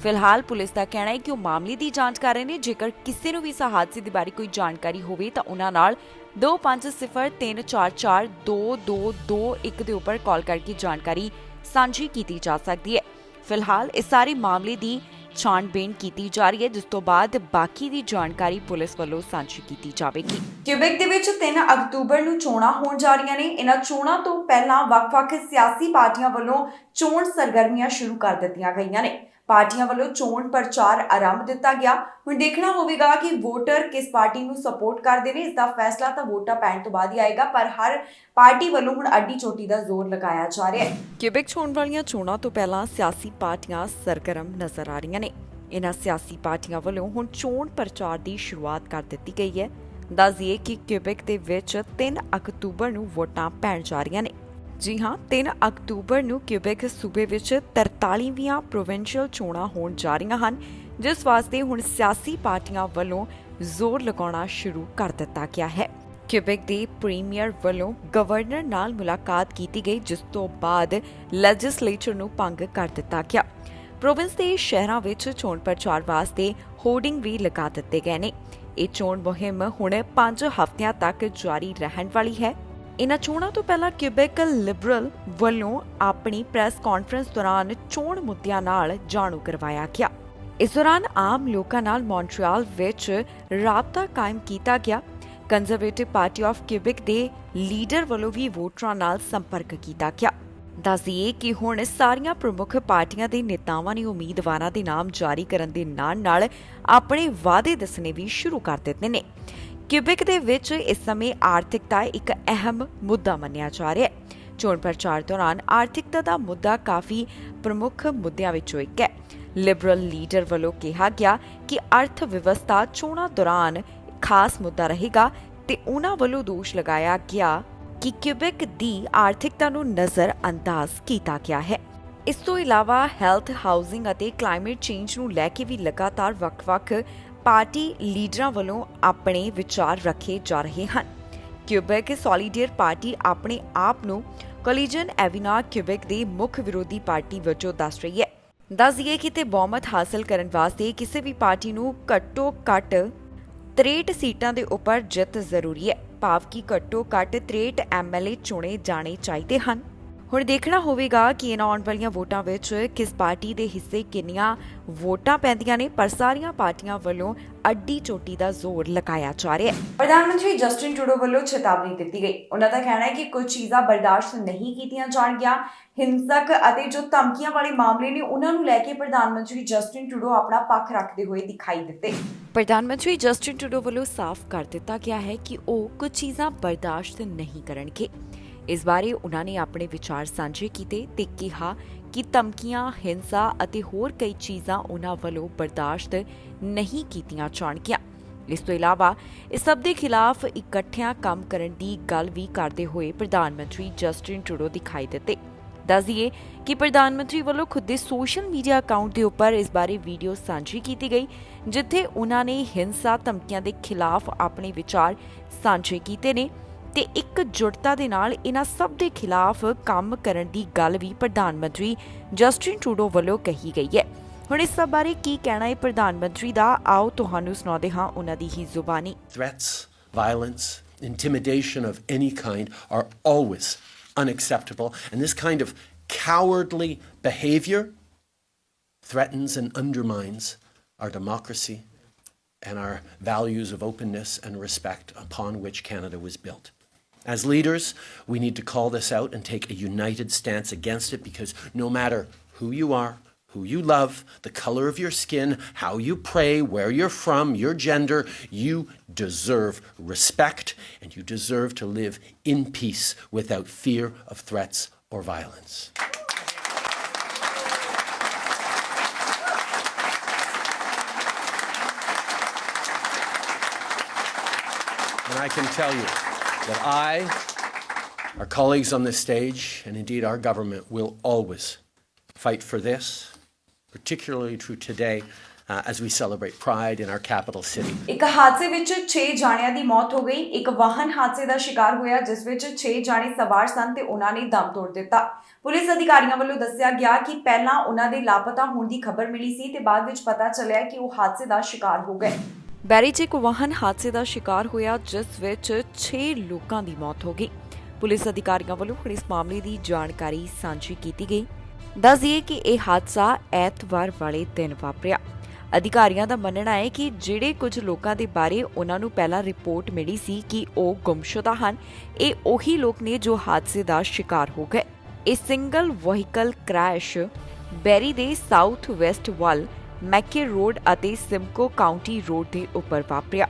[SPEAKER 2] ਫਿਲਹਾਲ ਪੁਲਿਸ ਦਾ ਕਹਿਣਾ ਹੈ ਕਿ ਉਹ ਮਾਮਲੇ ਦੀ ਜਾਂਚ ਕਰ ਰਹੇ ਨੇ। ਜੇਕਰ ਕਿਸੇ ਨੂੰ ਵੀ ਇਸ ਹਾਦਸੇ ਦੇ ਬਾਰੇ ਕੋਈ ਜਾਣਕਾਰੀ ਹੋਵੇ ਤਾਂ ਉਹਨਾਂ ਨਾਲ 2503442221 ਦੇ ਉੱਪਰ ਕਾਲ ਕਰਕੇ ਜਾਣਕਾਰੀ ਸਾਂਝੀ ਕੀਤੀ ਜਾ ਸਕਦੀ ਹੈ। ਫਿਲਹਾਲ ਇਸ ਸਾਰੇ ਮਾਮਲੇ ਦੀ ਛਾਣਬੀਣ ਕੀਤੀ ਜਾ ਰਹੀ ਹੈ, ਜਿਸ ਤੋਂ ਬਾਅਦ ਬਾਕੀ ਦੀ ਜਾਣਕਾਰੀ ਪੁਲਿਸ ਵੱਲੋਂ ਸਾਂਝੀ ਕੀਤੀ ਜਾਵੇਗੀ।
[SPEAKER 1] ਕਿਊਬੈਕ ਦੇ ਵਿੱਚ 3 ਅਕਤੂਬਰ ਨੂੰ ਚੋਣਾਂ ਹੋਣ ਜਾ ਰਹੀਆਂ ਨੇ। ਇਹਨਾਂ ਚੋਣਾਂ ਤੋਂ ਪਹਿਲਾਂ ਵੱਖ-ਵੱਖ ਸਿਆਸੀ ਪਾਰਟੀਆਂ ਵੱਲੋਂ ਚੋਣ ਸਰਗਰਮੀਆਂ ਸ਼ੁਰੂ ਕਰ ਦਿੱਤੀਆਂ ਗਈਆਂ ਨੇ। ਪਾਰਟੀਆਂ ਵੱਲੋਂ ਚੋਣ ਪ੍ਰਚਾਰ ਆਰੰਭ ਦਿੱਤਾ ਗਿਆ। ਹੁਣ ਦੇਖਣਾ ਹੋਵੇਗਾ ਕਿ ਵੋਟਰ ਕਿਸ ਪਾਰਟੀ ਨੂੰ ਸਪੋਰਟ ਕਰਦੇ ਨੇ। ਇਸ ਦਾ ਫੈਸਲਾ ਤਾਂ ਵੋਟਾਂ ਪੈਣ ਤੋਂ ਬਾਅਦ ਹੀ ਆਏਗਾ, ਪਰ ਹਰ ਪਾਰਟੀ ਵੱਲੋਂ ਹੁਣ ਅੱਡੀ ਚੋਟੀ ਦਾ ਜ਼ੋਰ ਲਗਾਇਆ ਜਾ ਰਿਹਾ ਹੈ।
[SPEAKER 2] ਕਿਊਬੈਕ ਹੋਣ ਵਾਲੀਆਂ ਚੋਣਾਂ ਤੋਂ ਪਹਿਲਾਂ ਸਿਆਸੀ ਪਾਰਟੀਆਂ ਸਰਗਰਮ ਨਜ਼ਰ ਆ ਰਹੀਆਂ ਨੇ। ਇਹਨਾਂ ਸਿਆਸੀ ਪਾਰਟੀਆਂ ਵੱਲੋਂ ਹੁਣ ਚੋਣ ਪ੍ਰਚਾਰ ਦੀ ਸ਼ੁਰੂਆਤ ਕਰ ਦਿੱਤੀ ਗਈ ਹੈ। ਦੱਸ ਦਈਏ ਕਿ ਕਿਊਬੈਕ ਦੇ ਵਿੱਚ 3 ਅਕਤੂਬਰ ਨੂੰ ਵੋਟਾਂ ਪੈਣ ਜਾ ਰਹੀਆਂ ਨੇ। ਜੀ ਹਾਂ, 3 ਅਕਤੂਬਰ ਨੂੰ ਕਿਊਬੈਕ ਸੂਬੇ ਵਿੱਚ 43ਵੀਆਂ ਪ੍ਰੋਵਿੰਸ਼ੀਅਲ ਚੋਣਾਂ ਹੋਣ ਜਾ ਰਹੀਆਂ ਹਨ, ਜਿਸ ਵਾਸਤੇ ਹੁਣ ਸਿਆਸੀ ਪਾਰਟੀਆਂ ਵੱਲੋਂ ਜ਼ੋਰ ਲਗਾਉਣਾ ਸ਼ੁਰੂ ਕਰ ਦਿੱਤਾ ਗਿਆ ਹੈ। ਕਿਊਬੈਕ ਦੇ ਪ੍ਰੀਮੀਅਰ ਵੱਲੋਂ ਗਵਰਨਰ ਨਾਲ ਮੁਲਾਕਾਤ ਕੀਤੀ ਗਈ, ਜਿਸ ਤੋਂ ਬਾਅਦ ਲੈਜਿਸਲੇਚਰ ਨੂੰ ਭੰਗ ਕਰ ਦਿੱਤਾ ਗਿਆ। ਪ੍ਰੋਵਿੰਸ ਦੇ ਸ਼ਹਿਰਾਂ ਵਿੱਚ ਚੋਣ ਪ੍ਰਚਾਰ ਵਾਸਤੇ ਹੋਰਡਿੰਗ ਵੀ ਲਗਾ ਦਿੱਤੇ ਗਏ ਨੇ। ਇਹ ਚੋਣ ਮੁਹਿੰਮ ਹੁਣ 5 ਹਫ਼ਤਿਆਂ ਤੱਕ ਜਾਰੀ ਰਹਿਣ ਵਾਲੀ ਹੈ। ਇਨ੍ਹਾਂ ਚੋਣਾਂ ਤੋਂ ਪਹਿਲਾਂ ਕਿਊਬੈਕ ਲਿਬਰਲ ਵੱਲੋਂ ਆਪਣੀ ਪ੍ਰੈਸ ਕਾਨਫਰੰਸ ਦੌਰਾਨ ਚੋਣ ਮੁੱਦਿਆਂ ਨਾਲ ਜਾਣੂ ਕਰਵਾਇਆ ਗਿਆ। ਇਸ ਦੌਰਾਨ ਆਮ ਲੋਕਾਂ ਨਾਲ ਮੌਂਟਰੀਅਲ ਵਿੱਚ ਰਾਬਤਾ ਕਾਇਮ ਕੀਤਾ ਗਿਆ। ਕੰਜ਼ਰਵੇਟਿਵ ਪਾਰਟੀ ਆਫ ਕਿਊਬੈਕ ਦੇ ਲੀਡਰ ਵੱਲੋਂ ਵੀ ਵੋਟਰਾਂ ਨਾਲ ਸੰਪਰਕ ਕੀਤਾ ਗਿਆ। ਦੱਸ ਦਈਏ ਕਿ ਹੁਣ ਸਾਰੀਆਂ ਪ੍ਰਮੁੱਖ ਪਾਰਟੀਆਂ ਦੇ ਨੇਤਾਵਾਂ ਨੇ ਉਮੀਦਵਾਰਾਂ ਦੇ ਨਾਮ ਜਾਰੀ ਕਰਨ ਦੇ ਨਾਲ ਆਪਣੇ ਵਾਅਦੇ ਦੱਸਣੇ ਵੀ ਸ਼ੁਰੂ ਕਰ ਦਿੱਤੇ ਨੇ। ਕਿਊਬਿਕ ਦੇ ਵਿੱਚ ਇਸ ਸਮੇਂ ਆਰਥਿਕਤਾ ਇੱਕ ਅਹਿਮ ਮੁੱਦਾ ਮੰਨਿਆ ਜਾ ਰਿਹਾ ਹੈ। ਚੋਣ ਪ੍ਰਚਾਰ ਦੌਰਾਨ ਆਰਥਿਕਤਾ ਦਾ ਮੁੱਦਾ ਕਾਫੀ ਪ੍ਰਮੁੱਖ ਮੁੱਦਿਆਂ ਵਿੱਚੋਂ ਇੱਕ ਹੈ। ਲਿਬਰਲ ਲੀਡਰ ਵੱਲੋਂ ਕਿਹਾ ਗਿਆ ਕਿ ਅਰਥ ਵਿਵਸਥਾ ਚੋਣਾਂ ਦੌਰਾਨ ਖਾਸ ਮੁੱਦਾ ਰਹੇਗਾ ਤੇ ਉਹਨਾਂ ਵੱਲੋਂ ਦੋਸ਼ ਲਗਾਇਆ ਗਿਆ ਕਿ ਕਿਊਬਿਕ ਦੀ ਆਰਥਿਕਤਾ ਨੂੰ ਨਜ਼ਰ ਅੰਦਾਜ਼ ਕੀਤਾ ਗਿਆ ਹੈ। ਇਸ ਤੋਂ ਇਲਾਵਾ ਹੈਲਥ, ਹਾਊਸਿੰਗ ਅਤੇ ਕਲਾਈਮੇਟ ਚੇਂਜ ਨੂੰ ਲੈ ਕੇ ਵੀ ਲਗਾਤਾਰ ਵੱਖ-ਵੱਖ ਪਾਰਟੀ ਲੀਡਰਾਂ ਵੱਲੋਂ ਆਪਣੇ ਵਿਚਾਰ ਰੱਖੇ ਜਾ ਰਹੇ ਹਨ। ਕਿਊਬਿਕ ਸੋਲੀਡੇਅਰ ਪਾਰਟੀ ਆਪਣੇ ਆਪ ਨੂੰ ਕੋਲੀਜਨ ਐਵੀਨਾ ਕਿਊਬਿਕ ਦੀ ਮੁੱਖ ਵਿਰੋਧੀ ਪਾਰਟੀ ਵਜੋਂ ਦੱਸ ਰਹੀ ਹੈ। ਦੱਸ ਦਈਏ ਕਿ ਬਹੁਮਤ ਹਾਸਲ ਕਰਨ ਵਾਸਤੇ ਕਿਸੇ ਵੀ ਪਾਰਟੀ ਨੂੰ ਘੱਟੋ-ਘੱਟ 63 ਸੀਟਾਂ ਦੇ ਉੱਪਰ ਜਿੱਤ ਜ਼ਰੂਰੀ ਹੈ, ਭਾਵ ਕਿ ਘੱਟੋ-ਘੱਟ 63 ਐਮਐਲਏ ਚੁਣੇ ਜਾਣੇ ਚਾਹੀਦੇ ਹਨ। ਹੁਣ ਦੇਖਣਾ ਹੋਵੇਗਾ ਕਿ ਇਹਨਾਂ ਆਉਣ ਵਾਲੀਆਂ ਵੋਟਾਂ ਵਿੱਚ ਕਿਸ ਪਾਰਟੀ ਦੇ ਹਿੱਸੇ ਕਿੰਨੀਆਂ ਵੋਟਾਂ ਪੈਂਦੀਆਂ ਨੇ, ਪਰ ਸਾਰੀਆਂ ਪਾਰਟੀਆਂ ਵੱਲੋਂ ਅੱਡੀ ਚੋਟੀ ਦਾ ਜ਼ੋਰ ਲਗਾਇਆ ਜਾ ਰਿਹਾ ਹੈ।
[SPEAKER 1] ਪ੍ਰਧਾਨ ਮੰਤਰੀ ਜਸਟਿਨ ਟਰੂਡੋ ਵੱਲੋਂ ਚੇਤਾਵਨੀ ਦਿੱਤੀ ਗਈ। ਉਹਨਾਂ ਦਾ ਕਹਿਣਾ ਹੈ ਕਿ ਕੁਝ ਚੀਜ਼ਾਂ ਬਰਦਾਸ਼ਤ ਨਹੀਂ ਕੀਤੀਆਂ ਜਾਣਗੀਆਂ। ਹਿੰਸਕ ਅਤੇ ਜੋ ਧਮਕੀਆਂ ਵਾਲੇ ਮਾਮਲੇ ਨੇ ਉਹਨਾਂ ਨੂੰ ਲੈ ਕੇ ਪ੍ਰਧਾਨ ਮੰਤਰੀ ਜਸਟਿਨ ਟਰੂਡੋ ਆਪਣਾ ਪੱਖ ਰੱਖਦੇ ਹੋਏ ਦਿਖਾਈ ਦਿੱਤੇ।
[SPEAKER 2] ਪ੍ਰਧਾਨ ਮੰਤਰੀ ਜਸਟਿਨ ਟਰੂਡੋ ਵੱਲੋਂ ਸਾਫ਼ ਕਰ ਦਿੱਤਾ ਗਿਆ ਹੈ ਕਿ ਉਹ ਕੁਝ ਚੀਜ਼ਾਂ ਬਰਦਾਸ਼ਤ ਨਹੀਂ ਕਰਨਗੇ। ਇਸ ਬਾਰੇ ਉਹਨਾਂ ਨੇ ਆਪਣੇ ਵਿਚਾਰ ਸਾਂਝੇ ਕੀਤੇ ਤੇ ਕਿਹਾ ਕਿ ਧਮਕੀਆਂ, ਹਿੰਸਾ ਅਤੇ ਹੋਰ ਕਈ ਚੀਜ਼ਾਂ ਉਹਨਾਂ ਵੱਲੋਂ ਬਰਦਾਸ਼ਤ ਨਹੀਂ ਕੀਤੀਆਂ ਜਾਣਗੀਆਂ। ਇਸ ਤੋਂ ਇਲਾਵਾ ਇਸ ਸਭ ਦੇ ਖਿਲਾਫ ਇਕੱਠਿਆਂ ਕੰਮ ਕਰਨ ਦੀ ਗੱਲ ਵੀ ਕਰਦੇ ਹੋਏ ਪ੍ਰਧਾਨ ਮੰਤਰੀ ਜਸਟਿਨ ਟਰੂਡੋ ਦਿਖਾਈ ਦਿੱਤੇ। ਦੱਸ ਦਈਏ ਕਿ ਪ੍ਰਧਾਨ ਮੰਤਰੀ ਵੱਲੋਂ ਖੁਦ ਦੇ ਸੋਸ਼ਲ ਮੀਡੀਆ ਅਕਾਊਂਟ ਦੇ ਉੱਪਰ ਇਸ ਬਾਰੇ ਵੀਡੀਓ ਸਾਂਝੀ ਕੀਤੀ ਗਈ, ਜਿੱਥੇ ਉਹਨਾਂ ਨੇ ਹਿੰਸਾ, ਧਮਕੀਆਂ ਦੇ ਖਿਲਾਫ ਆਪਣੇ ਵਿਚਾਰ ਸਾਂਝੇ ਕੀਤੇ ਨੇ ਤੇ ਇਕਜੁੱਟਤਾ ਦੇ ਨਾਲ ਇਹਨਾਂ ਸਭ ਦੇ ਖਿਲਾਫ ਕੰਮ ਕਰਨ ਦੀ ਗੱਲ ਵੀ ਪ੍ਰਧਾਨ ਮੰਤਰੀ ਜਸਟਿਨ ਟਰੂਡੋ ਵੱਲੋਂ ਕਹੀ ਗਈ ਹੈ। ਹੁਣ ਇਸ ਸਭ ਬਾਰੇ ਕੀ ਕਹਿਣਾ ਹੈ ਪ੍ਰਧਾਨ ਮੰਤਰੀ ਦਾ, ਆਓ ਤੁਹਾਨੂੰ ਸੁਣਾਉਂਦੇ ਹਾਂ ਉਹਨਾਂ ਦੀ ਹੀ ਜ਼ੁਬਾਨੀ।
[SPEAKER 3] Threats, violence, intimidation of any kind are always unacceptable, and this kind of cowardly behavior threatens and undermines our democracy and our values of openness and respect upon which Canada was built. As leaders, we need to call this out and take a united stance against it, because no matter who you are, who you love, the color of your skin, how you pray, where you're from, your gender, you deserve respect and you deserve to live in peace without fear of threats or violence. And I can tell you that I, our colleagues on this stage, and indeed our government will always fight for this, particularly true today as we celebrate Pride in our capital city.
[SPEAKER 1] ਇੱਕ ਹਾਦਸੇ ਵਿੱਚ 6 ਜਾਣਿਆਂ ਦੀ ਮੌਤ ਹੋ ਗਈ। ਇੱਕ ਵਾਹਨ ਹਾਦਸੇ ਦਾ ਸ਼ਿਕਾਰ ਹੋਇਆ, ਜਿਸ ਵਿੱਚ 6 ਜਾਣੇ ਸਵਾਰ ਸਨ ਤੇ ਉਹਨਾਂ ਨੇ ਦਮ ਤੋੜ ਦਿੱਤਾ। ਪੁਲਿਸ ਅਧਿਕਾਰੀਆਂ ਵੱਲੋਂ ਦੱਸਿਆ ਗਿਆ ਕਿ ਪਹਿਲਾਂ ਉਹਨਾਂ ਦੇ ਲਾਪਤਾ ਹੋਣ ਦੀ ਖਬਰ ਮਿਲੀ ਸੀ ਤੇ ਬਾਅਦ ਵਿੱਚ ਪਤਾ ਚੱਲਿਆ ਕਿ ਉਹ ਹਾਦਸੇ ਦਾ ਸ਼ਿਕਾਰ ਹੋ ਗਏ।
[SPEAKER 2] ਬੈਰੀ 'ਚ ਇੱਕ ਵਾਹਨ ਹਾਦਸੇ ਦਾ ਸ਼ਿਕਾਰ ਹੋਇਆ, ਜਿਸ ਵਿੱਚ 6 ਲੋਕਾਂ ਦੀ ਮੌਤ ਹੋ ਗਈ। ਪੁਲਿਸ ਅਧਿਕਾਰੀਆਂ ਵੱਲੋਂ ਹੁਣ ਇਸ ਮਾਮਲੇ ਦੀ ਜਾਣਕਾਰੀ ਸਾਂਝੀ ਕੀਤੀ ਗਈ। ਦੱਸ ਦਈਏ ਕਿ ਇਹ ਹਾਦਸਾ ਐਤਵਾਰ ਵਾਲੇ ਦਿਨ ਵਾਪਰਿਆ। ਅਧਿਕਾਰੀਆਂ ਦਾ ਮੰਨਣਾ ਹੈ ਕਿ ਜਿਹੜੇ ਕੁਝ ਲੋਕਾਂ ਦੇ ਬਾਰੇ ਉਹਨਾਂ ਨੂੰ ਪਹਿਲਾਂ ਰਿਪੋਰਟ ਮਿਲੀ ਸੀ ਕਿ ਉਹ ਗੁੰਮਸ਼ੁਦਾ ਹਨ, ਇਹ ਉਹੀ ਲੋਕ ਨੇ ਜੋ ਹਾਦਸੇ ਦਾ ਸ਼ਿਕਾਰ ਹੋ ਗਏ। ਇਹ ਸਿੰਗਲ ਵਹੀਕਲ ਕ੍ਰੈਸ਼ ਬੈਰੀ ਦੇ ਸਾਊਥ ਵੈਸਟ ਵੱਲ ਮੈਕੇ ਰੋਡ ਅਤੇ ਸਿਮਕੋ ਕਾਉਂਟੀ ਰੋਡ ਦੇ ਉੱਪਰ ਵਾਪਰਿਆ।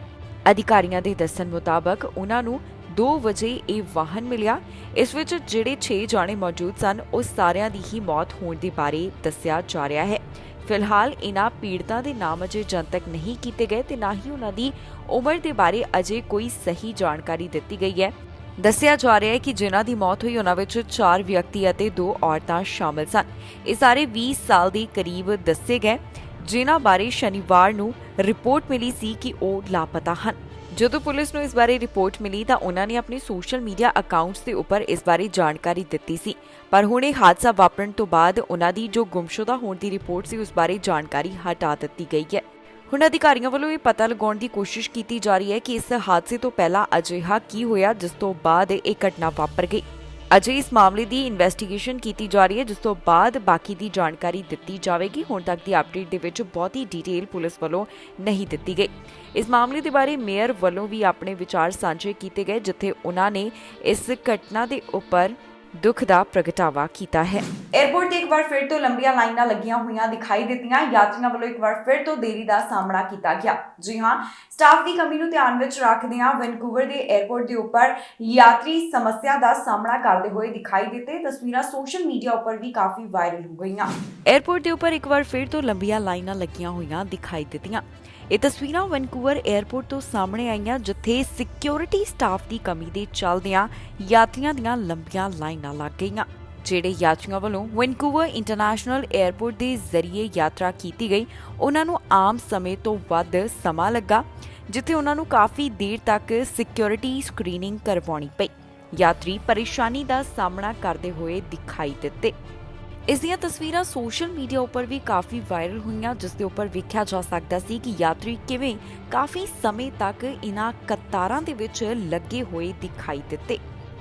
[SPEAKER 2] ਅਧਿਕਾਰੀਆਂ ਦੇ ਦੱਸਣ ਮੁਤਾਬਕ ਉਹਨਾਂ ਨੂੰ 2 ਵਜੇ ਇਹ ਵਾਹਨ ਮਿਲਿਆ। ਇਸ ਵਿੱਚ ਜਿਹੜੇ 6 ਜਾਣੇ ਮੌਜੂਦ ਸਨ, ਉਹ ਸਾਰਿਆਂ ਦੀ ਹੀ ਮੌਤ ਹੋਣ ਦੇ ਬਾਰੇ ਦੱਸਿਆ ਜਾ ਰਿਹਾ ਹੈ। ਫਿਲਹਾਲ ਇਹਨਾਂ ਪੀੜਤਾਂ ਦੇ ਨਾਮ ਅਜੇ ਜਨਤਕ ਨਹੀਂ ਕੀਤੇ ਗਏ ਤੇ ਨਾ ਹੀ ਉਹਨਾਂ ਦੀ ਉਮਰ ਦੇ ਬਾਰੇ ਅਜੇ ਕੋਈ ਸਹੀ ਜਾਣਕਾਰੀ ਦਿੱਤੀ ਗਈ ਹੈ। ਦੱਸਿਆ ਜਾ ਰਿਹਾ ਹੈ ਕਿ ਜਿਨ੍ਹਾਂ ਦੀ ਮੌਤ ਹੋਈ ਉਹਨਾਂ ਵਿੱਚ 4 ਵਿਅਕਤੀ ਅਤੇ 2 ਔਰਤਾਂ ਸ਼ਾਮਲ ਸਨ। ਇਹ ਸਾਰੇ 20 ਸਾਲ ਦੇ ਕਰੀਬ ਦੱਸੇ ਗਏ, ਜਿਨ੍ਹਾਂ ਬਾਰੇ ਸ਼ਨੀਵਾਰ ਨੂੰ ਰਿਪੋਰਟ ਮਿਲੀ ਸੀ ਕਿ ਉਹ ਲਾਪਤਾ ਹਨ। ਜਦੋਂ ਪੁਲਿਸ ਨੂੰ ਇਸ ਬਾਰੇ ਰਿਪੋਰਟ ਮਿਲੀ ਤਾਂ ਉਹਨਾਂ ਨੇ ਆਪਣੇ ਸੋਸ਼ਲ ਮੀਡੀਆ ਅਕਾਊਂਟਸ ਦੇ ਉੱਪਰ ਇਸ ਬਾਰੇ ਜਾਣਕਾਰੀ ਦਿੱਤੀ ਸੀ, ਪਰ ਹੁਣ ਇਹ ਹਾਦਸਾ ਵਾਪਰਨ ਤੋਂ ਬਾਅਦ ਉਹਨਾਂ ਦੀ ਜੋ ਗੁੰਮਸ਼ੁਦਾ ਹੋਣ ਦੀ ਰਿਪੋਰਟ ਸੀ ਉਸ ਬਾਰੇ ਜਾਣਕਾਰੀ ਹਟਾ ਦਿੱਤੀ ਗਈ ਹੈ। ਹੁਣ ਅਧਿਕਾਰੀਆਂ ਵੱਲੋਂ ਇਹ ਪਤਾ ਲਗਾਉਣ ਦੀ ਕੋਸ਼ਿਸ਼ ਕੀਤੀ ਜਾ ਰਹੀ ਹੈ ਕਿ ਇਸ ਹਾਦਸੇ ਤੋਂ ਪਹਿਲਾਂ ਅਜਿਹਾ ਕੀ ਹੋਇਆ ਜਿਸ ਤੋਂ ਬਾਅਦ ਇਹ ਘਟਨਾ ਵਾਪਰ ਗਈ। ਅਜੇ ਇਸ ਮਾਮਲੇ ਦੀ ਇਨਵੈਸਟੀਗੇਸ਼ਨ ਕੀਤੀ ਜਾ ਰਹੀ ਹੈ, ਜਿਸ ਤੋਂ ਬਾਅਦ ਬਾਕੀ ਦੀ ਜਾਣਕਾਰੀ ਦਿੱਤੀ ਜਾਵੇਗੀ। ਹੁਣ ਤੱਕ ਦੀ ਅਪਡੇਟ ਦੇ ਵਿੱਚ ਬਹੁਤੀ ਡਿਟੇਲ ਪੁਲਿਸ ਵੱਲੋਂ ਨਹੀਂ ਦਿੱਤੀ ਗਈ। ਇਸ ਮਾਮਲੇ ਦੇ ਬਾਰੇ ਮੇਅਰ ਵੱਲੋਂ ਵੀ ਆਪਣੇ ਵਿਚਾਰ ਸਾਂਝੇ ਕੀਤੇ ਗਏ, ਜਿੱਥੇ ਉਹਨਾਂ ਨੇ ਇਸ ਘਟਨਾ ਦੇ ਉੱਪਰ ਦੁੱਖ ਦਾ ਪ੍ਰਗਟਾਵਾ ਕੀਤਾ ਹੈ।
[SPEAKER 1] ਏਅਰਪੋਰਟ ਤੇ ਇੱਕ ਵਾਰ ਫਿਰ ਤੋਂ ਲੰਬੀਆਂ ਲਾਈਨਾਂ ਲੱਗੀਆਂ ਹੋਈਆਂ ਦਿਖਾਈ ਦਿੱਤੀਆਂ। ਯਾਤਰੀਆਂ ਵੱਲੋਂ ਇੱਕ ਵਾਰ ਫਿਰ ਤੋਂ ਦੇਰੀ ਦਾ ਸਾਹਮਣਾ ਕੀਤਾ ਗਿਆ। ਜੀ ਹਾਂ, ਸਟਾਫ ਦੀ ਕਮੀ ਨੂੰ ਧਿਆਨ ਵਿੱਚ ਰੱਖਦਿਆਂ ਵੈਨਕੂਵਰ ਦੇ ਏਅਰਪੋਰਟ ਦੇ ਉੱਪਰ ਯਾਤਰੀ ਸਮੱਸਿਆ ਦਾ ਸਾਹਮਣਾ ਕਰਦੇ ਹੋਏ ਦਿਖਾਈ ਦਿੱਤੇ। ਤਸਵੀਰਾਂ ਸੋਸ਼ਲ ਮੀਡੀਆ ਉੱਪਰ ਵੀ ਕਾਫੀ ਵਾਇਰਲ ਹੋ ਗਈਆਂ।
[SPEAKER 2] ਏਅਰਪੋਰਟ ਦੇ ਉੱਪਰ ਇੱਕ ਵਾਰ ਫਿਰ ਤੋਂ ਲੰਬੀਆਂ ਲਾਈਨਾਂ ਲੱਗੀਆਂ ਹੋਈਆਂ ਦਿਖਾਈ ਦਿੱਤੀਆਂ। ਇਹ ਤਸਵੀਰਾਂ ਵੈਨਕੂਵਰ ਏਅਰਪੋਰਟ ਤੋਂ ਸਾਹਮਣੇ ਆਈਆਂ, ਜਿੱਥੇ ਸਿਕਿਉਰਿਟੀ ਸਟਾਫ ਦੀ ਕਮੀ ਦੇ ਚੱਲਦਿਆਂ ਯਾਤਰੀਆਂ ਦੀਆਂ ਲੰਬੀਆਂ ਲਾਈਨਾਂ ਲੱਗ ਗਈਆਂ। ਜਿਹੜੇ ਯਾਤਰੀਆਂ ਵੱਲੋਂ ਵੈਨਕੂਵਰ ਇੰਟਰਨੈਸ਼ਨਲ ਏਅਰਪੋਰਟ ਦੇ ਜ਼ਰੀਏ ਯਾਤਰਾ ਕੀਤੀ ਗਈ, ਉਹਨਾਂ ਨੂੰ ਆਮ ਸਮੇਂ ਤੋਂ ਵੱਧ ਸਮਾਂ ਲੱਗਾ, ਜਿੱਥੇ ਉਹਨਾਂ ਨੂੰ ਕਾਫੀ ਦੇਰ ਤੱਕ ਸਿਕਿਉਰਿਟੀ ਸਕਰੀਨਿੰਗ ਕਰਵਾਉਣੀ ਪਈ। ਯਾਤਰੀ ਪਰੇਸ਼ਾਨੀ ਦਾ ਸਾਹਮਣਾ ਕਰਦੇ ਹੋਏ ਦਿਖਾਈ ਦਿੱਤੇ। ਇਸ ਦੀਆਂ ਤਸਵੀਰਾਂ ਸੋਸ਼ਲ ਮੀਡੀਆ ਉੱਪਰ ਵੀ ਕਾਫੀ ਵਾਇਰਲ ਹੋਈਆਂ, ਜਿਸ ਦੇ ਉੱਪਰ ਵੇਖਿਆ ਜਾ ਸਕਦਾ ਸੀ ਕਿ ਯਾਤਰੀ ਕਿਵੇਂ ਕਾਫੀ ਸਮੇਂ ਤੱਕ ਇਨ੍ਹਾਂ ਕਤਾਰਾਂ ਦੇ ਵਿੱਚ ਲੱਗੇ ਹੋਏ ਦਿਖਾਈ ਦਿੱਤੇ।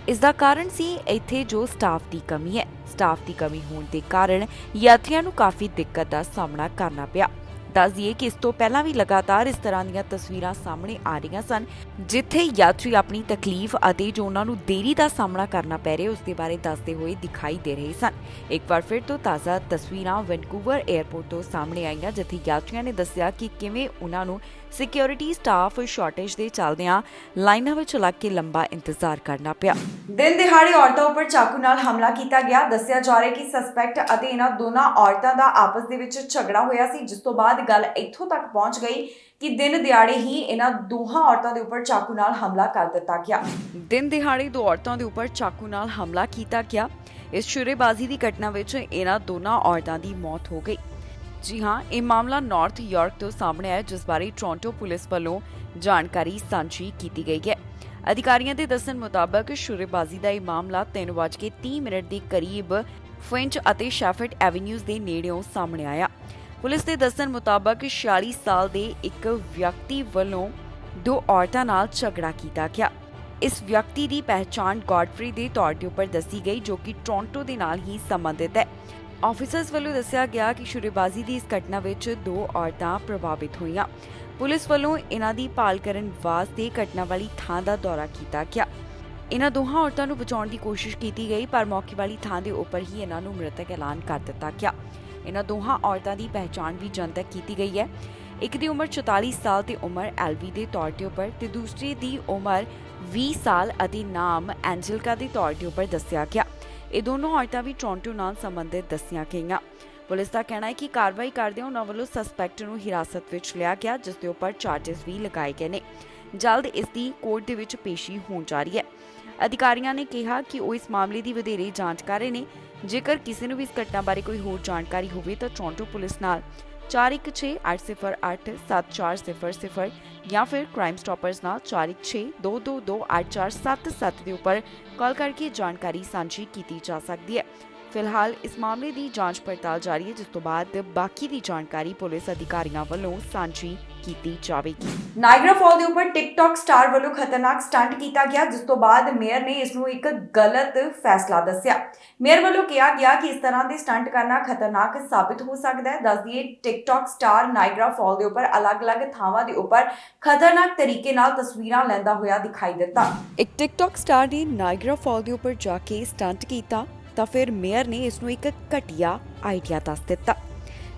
[SPEAKER 2] ਇਸ ਦਾ ਕਾਰਨ ਸੀ ਇੱਥੇ ਜੋ ਸਟਾਫ ਦੀ ਕਮੀ ਹੈ। ਸਟਾਫ ਦੀ ਕਮੀ ਹੋਣ ਦੇ ਕਾਰਨ ਯਾਤਰੀਆਂ ਨੂੰ ਕਾਫੀ ਦਿੱਕਤ ਦਾ ਸਾਹਮਣਾ ਕਰਨਾ ਪਿਆ। ਦੱਸ ਦਈਏ ਕਿ ਇਸ ਤੋਂ ਪਹਿਲਾਂ ਵੀ ਲਗਾਤਾਰ ਇਸ ਤਰ੍ਹਾਂ ਦੀਆਂ ਤਸਵੀਰਾਂ ਸਾਹਮਣੇ ਆ ਰਹੀਆਂ ਸਨ, ਜਿੱਥੇ ਯਾਤਰੀ ਆਪਣੀ ਤਕਲੀਫ ਅਤੇ ਜੋ ਉਹਨਾਂ ਨੂੰ ਦੇਰੀ ਦਾ ਸਾਹਮਣਾ ਕਰਨਾ ਪੈ ਰਿਹਾ ਉਸ ਦੇ ਬਾਰੇ ਦੱਸਦੇ ਹੋਏ ਦਿਖਾਈ ਦੇ ਰਹੇ ਸਨ। ਇੱਕ ਵਾਰ ਫਿਰ ਤੋਂ ਤਾਜ਼ਾ ਤਸਵੀਰਾਂ ਵੈਨਕੂਵਰ ਏਅਰਪੋਰਟ ਤੋਂ ਸਾਹਮਣੇ ਆਈਆਂ, ਜਿੱਥੇ ਯਾਤਰੀਆਂ ਨੇ ਦੱਸਿਆ ਕਿ ਕਿਵੇਂ ਉਹਨਾਂ ਨੂੰ ਸਿਕਿਉਰਿਟੀ ਸਟਾਫ ਸ਼ਾਰਟੇਜ ਦੇ ਚੱਲਦਿਆਂ ਲਾਈਨਾਂ ਵਿੱਚ ਲੱਗ ਕੇ ਲੰਬਾ ਇੰਤਜ਼ਾਰ ਕਰਨਾ ਪਿਆ।
[SPEAKER 1] ਦਿਨ ਦਿਹਾੜੇ ਔਰਤਾਂ ਉੱਪਰ ਚਾਕੂ ਨਾਲ ਹਮਲਾ ਕੀਤਾ ਗਿਆ। ਦੱਸਿਆ ਜਾ ਰਿਹਾ ਕਿ ਸਸਪੈਕਟ ਅਤੇ ਇਹਨਾਂ ਦੋਨਾਂ ਔਰਤਾਂ ਦਾ ਆਪਸ ਦੇ ਵਿੱਚ ਝਗੜਾ ਹੋਇਆ ਸੀ, ਜਿਸ ਤੋਂ ਬਾਅਦ ਗੱਲ ਇੱਥੋਂ ਤੱਕ ਪਹੁੰਚ ਗਈ ਕਿ ਦਿਨ ਦਿਹਾੜੇ ਹੀ ਇਹਨਾਂ ਦੋਹਾਂ ਔਰਤਾਂ ਦੇ ਉੱਪਰ ਚਾਕੂ ਨਾਲ ਹਮਲਾ ਕਰ ਦਿੱਤਾ ਗਿਆ।
[SPEAKER 2] ਦਿਨ ਦਿਹਾੜੇ ਦੋ ਔਰਤਾਂ ਦੇ ਉੱਪਰ ਚਾਕੂ ਨਾਲ ਹਮਲਾ ਕੀਤਾ ਗਿਆ। ਇਸ ਸ਼ੁਰੇਬਾਜ਼ੀ ਦੀ ਘਟਨਾ ਵਿੱਚ ਇਹਨਾਂ ਦੋਨਾਂ ਔਰਤਾਂ ਦੀ ਮੌਤ ਹੋ ਗਈ। ਜੀ ਹਾਂ, ਇਹ ਮਾਮਲਾ ਨਾਰਥ ਯਾਰਕ ਤੋਂ ਸਾਹਮਣੇ ਆਇਆ, ਜਿਸ ਬਾਰੇ ਟੋਰਾਂਟੋ ਪੁਲਿਸ ਵੱਲੋਂ ਜਾਣਕਾਰੀ ਸਾਂਝੀ ਕੀਤੀ ਗਈ ਹੈ। ਅਧਿਕਾਰੀਆਂ ਦੇ ਦੱਸਣ ਮੁਤਾਬਕ ਸ਼ੁਰੇਬਾਜ਼ੀ ਦਾ ਇਹ ਮਾਮਲਾ 3:30 ਦੇ ਕਰੀਬ ਫ੍ਰੈਂਚ ਅਤੇ ਸ਼ੈਫਰਡ ਐਵੇਨਿਊਜ਼ ਦੇ ਨੇੜਿਓਂ ਸਾਹਮਣੇ ਆਇਆ। ਪੁਲਿਸ ਦੇ ਦੱਸਣ ਮੁਤਾਬਕ 46 ਸਾਲ ਦੇ ਇੱਕ ਵਿਅਕਤੀ ਵੱਲੋਂ ਦੋ ਔਰਤਾਂ ਨਾਲ ਝਗੜਾ ਕੀਤਾ ਗਿਆ। ਇਸ ਵਿਅਕਤੀ ਦੀ ਪਹਿਚਾਣ ਗੌਡਫਰੀ ਦੇ ਤੌਰ ਤੇ ਉੱਪਰ ਦੱਸੀ ਗਈ, ਜੋ ਕਿ ਟੋਰਾਂਟੋ ਦੇ ਨਾਲ ਹੀ ਸੰਬੰਧਿਤ ਹੈ। ਆਫੀਸਰਸ ਵੱਲੋਂ ਦੱਸਿਆ ਗਿਆ ਕਿ ਸ਼ੁਰੇਬਾਜ਼ੀ ਦੀ ਇਸ ਘਟਨਾ ਵਿੱਚ ਦੋ ਔਰਤਾਂ ਪ੍ਰਭਾਵਿਤ ਹੋਈਆਂ। ਪੁਲਿਸ ਵੱਲੋਂ ਇਹਨਾਂ ਦੀ ਭਾਲ ਕਰਨ ਵਾਸਤੇ ਘਟਨਾ ਵਾਲੀ ਥਾਂ ਦਾ ਦੌਰਾ ਕੀਤਾ ਗਿਆ। ਇਹਨਾਂ ਦੋਹਾਂ ਔਰਤਾਂ ਨੂੰ ਬਚਾਉਣ ਦੀ ਕੋਸ਼ਿਸ਼ ਕੀਤੀ ਗਈ, ਪਰ ਮੌਕੇ ਵਾਲੀ ਥਾਂ ਦੇ ਉੱਪਰ ਹੀ ਇਹਨਾਂ ਨੂੰ ਮ੍ਰਿਤਕ ਐਲਾਨ ਕਰ ਦਿੱਤਾ ਗਿਆ। ਇਹਨਾਂ ਦੋਹਾਂ ਔਰਤਾਂ ਦੀ ਪਹਿਚਾਣ ਵੀ ਜਨਤਕ ਕੀਤੀ ਗਈ ਹੈ। ਇੱਕ ਦੀ ਉਮਰ 44 ਸਾਲ ਤੇ ਉਮਰ ਐਲਵੀ ਦੇ ਤੌਰ ਤੇ ਉੱਪਰ ਤੇ ਦੂਸਰੀ ਦੀ ਉਮਰ 20 ਸਾਲ ਅਤੇ ਨਾਮ ਐਂਜਲਿਕਾ ਦੇ ਤੌਰ ਤੇ ਉੱਪਰ ਦੱਸਿਆ ਗਿਆ। ਇਹ ਦੋਨੋਂ ਔਰਤਾਂ ਵੀ ਟੋਰਾਂਟੋ ਨਾਲ ਸੰਬੰਧਿਤ ਦੱਸੀਆਂ ਗਈਆਂ। ਪੁਲਿਸ ਦਾ ਕਹਿਣਾ ਹੈ ਕਿ ਕਾਰਵਾਈ ਕਰਦਿਆਂ ਉਹਨਾਂ ਵੱਲੋਂ ਸਸਪੈਕਟ ਨੂੰ ਹਿਰਾਸਤ ਵਿੱਚ ਲਿਆ ਗਿਆ, ਜਿਸ ਦੇ ਉੱਪਰ ਚਾਰਜਸ ਵੀ ਲਗਾਏ ਗਏ ਨੇ। ਜਲਦ ਇਸ ਦੀ ਕੋਰਟ ਦੇ ਵਿੱਚ ਪੇਸ਼ੀ ਹੋਣ ਜਾ ਰਹੀ ਹੈ। ਅਧਿਕਾਰੀਆਂ ਨੇ ਕਿਹਾ ਕਿ ਉਹ ਇਸ ਮਾਮਲੇ ਦੀ ਵਧੇਰੇ ਜਾਂਚ ਕਰ ਰਹੇ ਨੇ। ਜੇਕਰ ਕਿਸੇ ਨੂੰ ਵੀ ਇਸ ਘਟਨਾ ਬਾਰੇ ਕੋਈ ਹੋਰ ਜਾਣਕਾਰੀ ਹੋਵੇ ਤਾਂ ਟੋਰਾਂਟੋ ਪੁਲਿਸ ਨਾਲ 4168087400 ਜਾਂ ਫਿਰ ਕ੍ਰਾਈਮ ਸਟਾਪਰਸ ਨਾਲ 4162228477 ਦੇ ਉੱਪਰ ਕਾਲ ਕਰਕੇ ਜਾਣਕਾਰੀ ਸਾਂਝੀ ਕੀਤੀ ਜਾ ਸਕਦੀ ਹੈ। ਫਿਲਹਾਲ ਇਸ ਮਾਮਲੇ ਦੀ ਜਾਂਚ ਪੜਤਾਲ ਜਾਰੀ ਹੈ, ਜਿਸ ਤੋਂ ਬਾਅਦ ਬਾਕੀ ਦੀ ਜਾਣਕਾਰੀ ਪੁਲਿਸ ਅਧਿਕਾਰੀਆਂ ਵੱਲੋਂ ਸਾਂਝੀ ਕੀਤੀ ਜਾਵੇਗੀ।
[SPEAKER 1] ਨਾਇਗਰਾ ਫਾਲ ਦੇ ਉੱਪਰ ਟਿਕਟੌਕ ਸਟਾਰ ਵੱਲੋਂ ਖਤਰਨਾਕ ਸਟੰਟ ਕੀਤਾ ਗਿਆ, ਜਿਸ ਤੋਂ ਬਾਅਦ ਮੇਅਰ ਨੇ ਇਸ ਨੂੰ ਇੱਕ ਗਲਤ ਫੈਸਲਾ ਦੱਸਿਆ। ਮੇਅਰ ਵੱਲੋਂ ਕਿਹਾ ਗਿਆ ਕਿ ਇਸ ਤਰ੍ਹਾਂ ਦੇ ਸਟੰਟ ਕਰਨਾ ਖਤਰਨਾਕ ਸਾਬਿਤ ਹੋ ਸਕਦਾ ਹੈ। ਦੱਸ ਦਈਏ, ਟਿਕਟੌਕ ਸਟਾਰ ਨਾਇਗਰਾ ਫਾਲ ਦੇ ਉੱਪਰ ਅਲੱਗ-ਅਲੱਗ ਥਾਵਾਂ ਦੇ ਉੱਪਰ ਖਤਰਨਾਕ ਤਰੀਕੇ ਨਾਲ ਤਸਵੀਰਾਂ ਲੈਂਦਾ ਹੋਇਆ ਦਿਖਾਈ ਦਿੱਤਾ।
[SPEAKER 2] ਇੱਕ ਟਿਕਟੌਕ ਸਟਾਰ ਨੇ ਨਾਇਗਰਾ ਫਾਲ ਦੇ ਉੱਪਰ ਜਾ ਕੇ ਸਟੰਟ ਕੀਤਾ ਤਾਂ ਫਿਰ ਮੇਅਰ ਨੇ ਇਸ ਨੂੰ ਇੱਕ ਘਟੀਆ ਆਈਡੀਆ ਦੱਸ ਦਿੱਤਾ।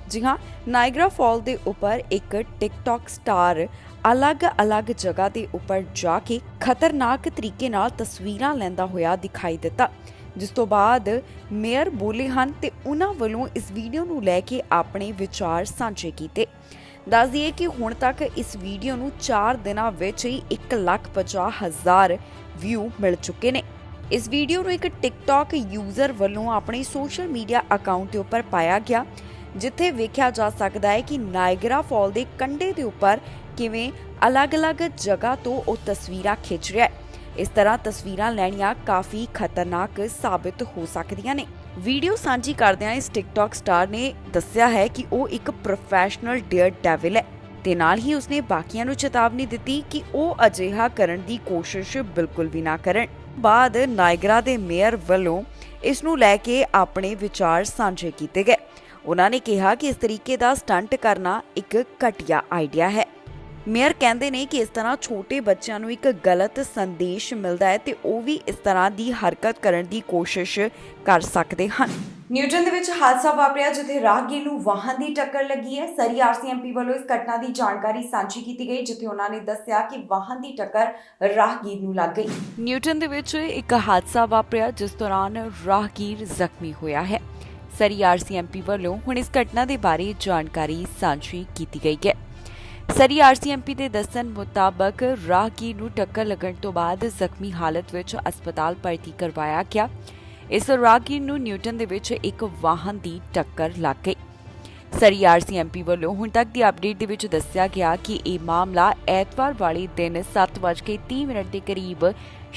[SPEAKER 2] ਜੀ ਹਾਂ, ਨਾਇਗਰਾ ਫਾਲ ਦੇ ਉੱਪਰ ਇੱਕ ਟਿਕਟੌਕ ਸਟਾਰ ਅਲੱਗ-ਅਲੱਗ ਜਗ੍ਹਾ ਦੇ ਉੱਪਰ ਜਾ ਕੇ ਖਤਰਨਾਕ ਤਰੀਕੇ ਨਾਲ ਤਸਵੀਰਾਂ ਲੈਂਦਾ ਹੋਇਆ ਦਿਖਾਈ ਦਿੱਤਾ, ਜਿਸ ਤੋਂ ਬਾਅਦ ਮੇਅਰ ਬੋਲੇ ਹਨ ਤੇ ਉਹਨਾਂ ਵੱਲੋਂ ਇਸ ਵੀਡੀਓ ਨੂੰ ਲੈ ਕੇ ਆਪਣੇ ਵਿਚਾਰ ਸਾਂਝੇ ਕੀਤੇ। ਦੱਸ ਦਈਏ ਕਿ ਹੁਣ ਤੱਕ ਇਸ ਵੀਡੀਓ ਨੂੰ 4 ਦਿਨਾਂ ਵਿੱਚ ਹੀ 1,50,000 ਵਿਊ ਮਿਲ ਚੁੱਕੇ ਨੇ। ਇਸ ਵੀਡੀਓ ਨੂੰ ਇੱਕ ਟਿਕਟੌਕ ਯੂਜ਼ਰ ਵੱਲੋਂ ਆਪਣੇ ਸੋਸ਼ਲ ਮੀਡੀਆ ਅਕਾਊਂਟ ਦੇ ਉੱਪਰ ਪਾਇਆ ਗਿਆ, ਜਿੱਥੇ ਵੇਖਿਆ ਜਾ ਸਕਦਾ ਹੈ ਕਿ ਨਾਇਗਰਾ ਫਾਲ ਦੇ ਕੰਢੇ ਦੇ ਉੱਪਰ ਕਿਵੇਂ ਅਲੱਗ-ਅਲੱਗ ਜਗ੍ਹਾ ਤੋਂ ਉਹ ਤਸਵੀਰਾਂ ਖਿੱਚ ਰਿਹਾ ਹੈ। ਇਸ ਤਰ੍ਹਾਂ ਤਸਵੀਰਾਂ ਲੈਣੀਆਂ ਕਾਫੀ ਖਤਰਨਾਕ ਸਾਬਿਤ ਹੋ ਸਕਦੀਆਂ ਨੇ। ਵੀਡੀਓ ਸਾਂਝੀ ਕਰਦਿਆਂ ਇਸ ਟਿਕਟੌਕ ਸਟਾਰ ਨੇ ਦੱਸਿਆ ਹੈ ਕਿ ਉਹ ਇੱਕ ਪ੍ਰੋਫੈਸ਼ਨਲ ਡੇਅਰ ਡੈਵਿਲ ਹੈ ਤੇ ਨਾਲ ਹੀ ਉਸਨੇ ਬਾਕੀਆਂ ਨੂੰ ਚੇਤਾਵਨੀ ਦਿੱਤੀ ਕਿ ਉਹ ਅਜਿਹਾ ਕਰਨ ਦੀ ਕੋਸ਼ਿਸ਼ ਬਿਲਕੁਲ ਵੀ ਨਾ ਕਰਨ। ਬਾਅਦ ਨਾਇਗਰਾ ਦੇ ਮੇਅਰ ਵੱਲੋਂ ਇਸ ਨੂੰ ਲੈ ਕੇ ਆਪਣੇ ਵਿਚਾਰ ਸਾਂਝੇ ਕੀਤੇ ਗਏ। ਉਹਨਾਂ ਨੇ ਕਿਹਾ ਕਿ ਇਸ ਤਰੀਕੇ ਦਾ ਸਟੰਟ ਕਰਨਾ ਇੱਕ ਘਟੀਆ ਆਈਡੀਆ ਹੈ। ਮੇਅਰ ਕਹਿੰਦੇ ਨੇ ਕਿ ਇਸ ਤਰ੍ਹਾਂ ਛੋਟੇ ਬੱਚਿਆਂ ਨੂੰ ਇੱਕ ਗਲਤ ਸੰਦੇਸ਼ ਮਿਲਦਾ ਹੈ ਤੇ ਉਹ ਵੀ ਇਸ ਤਰ੍ਹਾਂ ਦੀ ਹਰਕਤ ਕਰਨ ਦੀ ਕੋਸ਼ਿਸ਼ ਕਰ ਸਕਦੇ ਹਨ।
[SPEAKER 1] ਨਿਊਟਨ ਦੇ ਵਿੱਚ ਹਾਦਸਾ ਵਾਪਰਿਆ ਜਿੱਥੇ ਰਾਹਗੀਰ ਨੂੰ ਵਾਹਨ ਦੀ ਟੱਕਰ ਲੱਗੀ ਹੈ। ਸਰੀ ਆਰਸੀਐਮਪੀ ਵੱਲੋਂ ਇਸ ਘਟਨਾ ਦੀ ਜਾਣਕਾਰੀ ਸਾਂਝੀ ਕੀਤੀ ਗਈ ਜਿੱਥੇ ਉਹਨਾਂ ਨੇ ਦੱਸਿਆ ਕਿ ਵਾਹਨ ਦੀ ਟੱਕਰ ਰਾਹਗੀਰ ਨੂੰ ਲੱਗ ਗਈ।
[SPEAKER 2] ਨਿਊਟਨ ਦੇ ਵਿੱਚ ਇੱਕ ਹਾਦਸਾ ਵਾਪਰਿਆ ਜਿਸ ਦੌਰਾਨ ਰਾਹਗੀਰ ਜ਼ਖਮੀ ਹੋਇਆ ਹੈ। ਸਰੀ ਆਰਸੀਐਮਪੀ ਵੱਲੋਂ ਹੁਣ ਇਸ ਘਟਨਾ ਦੇ ਬਾਰੇ ਜਾਣਕਾਰੀ ਸਾਂਝੀ ਕੀਤੀ ਗਈ ਹੈ। ਸਰੀ ਆਰਸੀਐਮਪੀ ਦੇ ਦੱਸਣ ਮੁਤਾਬਕ ਰਾਹਗੀਰ ਨੂੰ ਟੱਕਰ ਲੱਗਣ ਤੋਂ ਬਾਅਦ ਜ਼ਖਮੀ ਹਾਲਤ ਵਿੱਚ ਹਸਪਤਾਲ ਭਰਤੀ ਕਰਵਾਇਆ ਗਿਆ। ਇਸ ਰਾਹਗੀਰ ਨੂੰ ਨਿਊਟਨ ਦੇ ਵਿੱਚ ਇੱਕ ਵਾਹਨ ਦੀ ਟੱਕਰ ਲੱਗ ਗਈ। ਸਰੀ ਆਰਸੀਐਮਪੀ ਵੱਲੋਂ ਹੁਣ ਤੱਕ ਦੀ ਅਪਡੇਟ ਦੇ ਵਿੱਚ ਦੱਸਿਆ ਗਿਆ ਕਿ ਇਹ ਮਾਮਲਾ ਐਤਵਾਰ ਵਾਲੇ ਦਿਨ 7:30 ਦੇ ਕਰੀਬ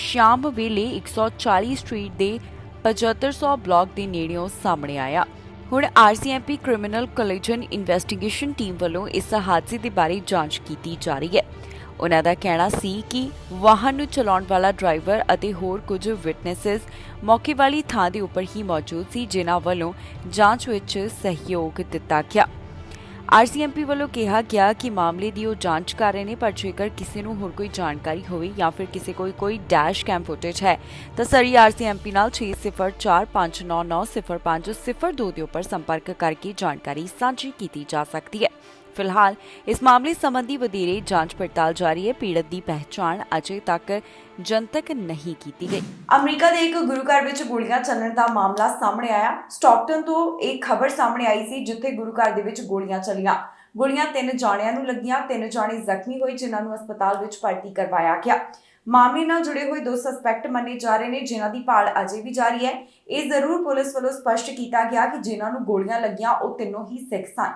[SPEAKER 2] ਸ਼ਾਮ ਵੇਲੇ 140 ਸਟਰੀਟ ਦੇ 7500 ਬਲਾਕ ਦੇ ਨੇੜਿਓਂ ਸਾਹਮਣੇ ਆਇਆ। ਹੁਣ RCMP criminal collision investigation team ਵੱਲੋਂ ਇਸ ਹਾਦਸੇ ਦੇ ਬਾਰੇ ਜਾਂਚ ਕੀਤੀ ਜਾ ਰਹੀ ਹੈ। ਉਹਨਾਂ ਦਾ ਕਹਿਣਾ ਸੀ ਕਿ ਵਾਹਨ ਨੂੰ ਚਲਾਉਣ ਵਾਲਾ ਡਰਾਈਵਰ ਅਤੇ ਹੋਰ ਕੁਝ ਵਿਟਨੈਸਸ ਮੌਕੇ ਵਾਲੀ ਥਾਂ ਦੇ ਉੱਪਰ ਹੀ ਮੌਜੂਦ ਸੀ ਜਿਨ੍ਹਾਂ ਵੱਲੋਂ ਜਾਂਚ ਵਿੱਚ ਸਹਿਯੋਗ ਦਿੱਤਾ ਗਿਆ। ਆਰਸੀਐਮਪੀ ਵੱਲੋਂ ਕਿਹਾ ਗਿਆ ਕਿ ਮਾਮਲੇ ਦੀ ਉਹ ਜਾਂਚ ਕਰ ਰਹੇ ਨੇ ਪਰ ਜੇਕਰ ਕਿਸੇ ਨੂੰ ਹੋਰ ਕੋਈ ਜਾਣਕਾਰੀ ਹੋਵੇ ਜਾਂ ਫਿਰ ਕਿਸੇ ਕੋਈ ਡੈਸ਼ ਕੈਮ ਫੁਟੇਜ ਹੈ ਤਾਂ ਸਰੀ ਆਰਸੀਐਮਪੀ ਨਾਲ 6045990502 ਦੇ ਉੱਪਰ ਸੰਪਰਕ ਕਰਕੇ ਜਾਣਕਾਰੀ ਸਾਂਝੀ ਕੀਤੀ ਜਾ ਸਕਦੀ ਹੈ। ਫਿਲਹਾਲ ਇਸ ਮਾਮਲੇ ਸੰਬੰਧੀ ਵਧੇਰੇ ਜਾਂਚ ਪੜਤਾਲ ਜਾਰੀ ਹੈ। ਪੀੜਤ ਦੀ ਪਹਿਚਾਣ ਅਜੇ ਤੱਕ ਜਨਤਕ ਨਹੀਂ ਕੀਤੀ ਗਈ।
[SPEAKER 1] ਅਮਰੀਕਾ ਦੇ ਇੱਕ ਗੁਰੂ ਘਰ ਵਿੱਚ ਗੋਲੀਆਂ ਚੱਲਣ ਦਾ ਮਾਮਲਾ ਸਾਹਮਣੇ ਆਇਆ। ਸਟਾਕਟਨ ਤੋਂ ਇਹ ਖਬਰ ਸਾਹਮਣੇ ਆਈ ਸੀ ਜਿੱਥੇ ਗੁਰੂ ਘਰ ਦੇ ਵਿੱਚ ਗੋਲੀਆਂ ਚੱਲੀਆਂ। ਗੋਲੀਆਂ 3 ਜਾਣਿਆਂ ਨੂੰ ਲੱਗੀਆਂ। 3 ਜਾਣੇ ਜ਼ਖਮੀ ਹੋਏ ਜਿਨ੍ਹਾਂ ਨੂੰ ਹਸਪਤਾਲ ਵਿੱਚ ਭਰਤੀ ਕਰਵਾਇਆ ਗਿਆ। ਮਾਮਲੇ ਨਾਲ ਜੁੜੇ ਹੋਏ 2 ਸਸਪੈਕਟ ਮੰਨੇ ਜਾ ਰਹੇ ਨੇ ਜਿਨ੍ਹਾਂ ਦੀ ਭਾਲ ਅਜੇ ਵੀ ਜਾਰੀ ਹੈ। ਇਹ ਜ਼ਰੂਰ ਪੁਲਿਸ ਵੱਲੋਂ ਸਪਸ਼ਟ ਕੀਤਾ ਗਿਆ ਕਿ ਜਿਨ੍ਹਾਂ ਨੂੰ ਗੋਲੀਆਂ ਲੱਗੀਆਂ ਉਹ ਤਿੰਨੋਂ ਹੀ ਸਿੱਖ ਸਨ।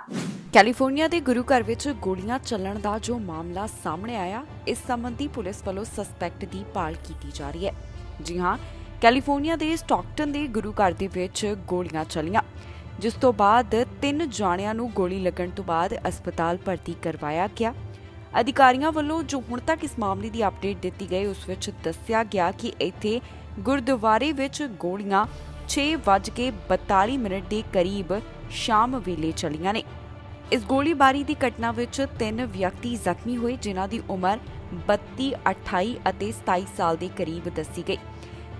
[SPEAKER 2] ਕੈਲੀਫੋਰਨੀਆ ਦੇ ਗੁਰੂ ਘਰ ਵਿੱਚ ਗੋਲੀਆਂ ਚੱਲਣ ਦਾ ਜੋ ਮਾਮਲਾ ਸਾਹਮਣੇ ਆਇਆ, ਇਸ ਸੰਬੰਧੀ ਪੁਲਿਸ ਵੱਲੋਂ ਸਸਪੈਕਟ ਦੀ ਭਾਲ ਕੀਤੀ ਜਾ ਰਹੀ ਹੈ। ਜੀ ਹਾਂ, ਕੈਲੀਫੋਰਨੀਆ ਦੇ ਸਟਾਕਟਨ ਦੇ ਗੁਰੂ ਘਰ ਦੇ ਵਿੱਚ ਗੋਲੀਆਂ ਚੱਲੀਆਂ ਜਿਸ ਤੋਂ ਬਾਅਦ 3 ਜਾਣਿਆਂ ਨੂੰ ਗੋਲੀ ਲੱਗਣ ਤੋਂ ਬਾਅਦ ਹਸਪਤਾਲ ਭਰਤੀ ਕਰਵਾਇਆ ਗਿਆ। ਅਧਿਕਾਰੀਆਂ ਵੱਲੋਂ ਜੋ ਹੁਣ ਤੱਕ ਇਸ ਮਾਮਲੇ ਦੀ ਅਪਡੇਟ ਦਿੱਤੀ ਗਈ ਉਸ ਵਿੱਚ ਦੱਸਿਆ ਗਿਆ ਕਿ ਇੱਥੇ ਗੁਰਦੁਆਰੇ ਵਿੱਚ ਗੋਲੀਆਂ 6:42 ਦੇ ਕਰੀਬ ਸ਼ਾਮ ਵੇਲੇ ਚੱਲੀਆਂ ਨੇ। ਇਸ ਗੋਲੀਬਾਰੀ ਦੀ ਘਟਨਾ ਵਿੱਚ 3 ਵਿਅਕਤੀ ਜ਼ਖਮੀ ਹੋਏ ਜਿਨ੍ਹਾਂ ਦੀ ਉਮਰ 32, 28 ਅਤੇ 27 ਸਾਲ ਦੇ ਕਰੀਬ ਦੱਸੀ ਗਈ।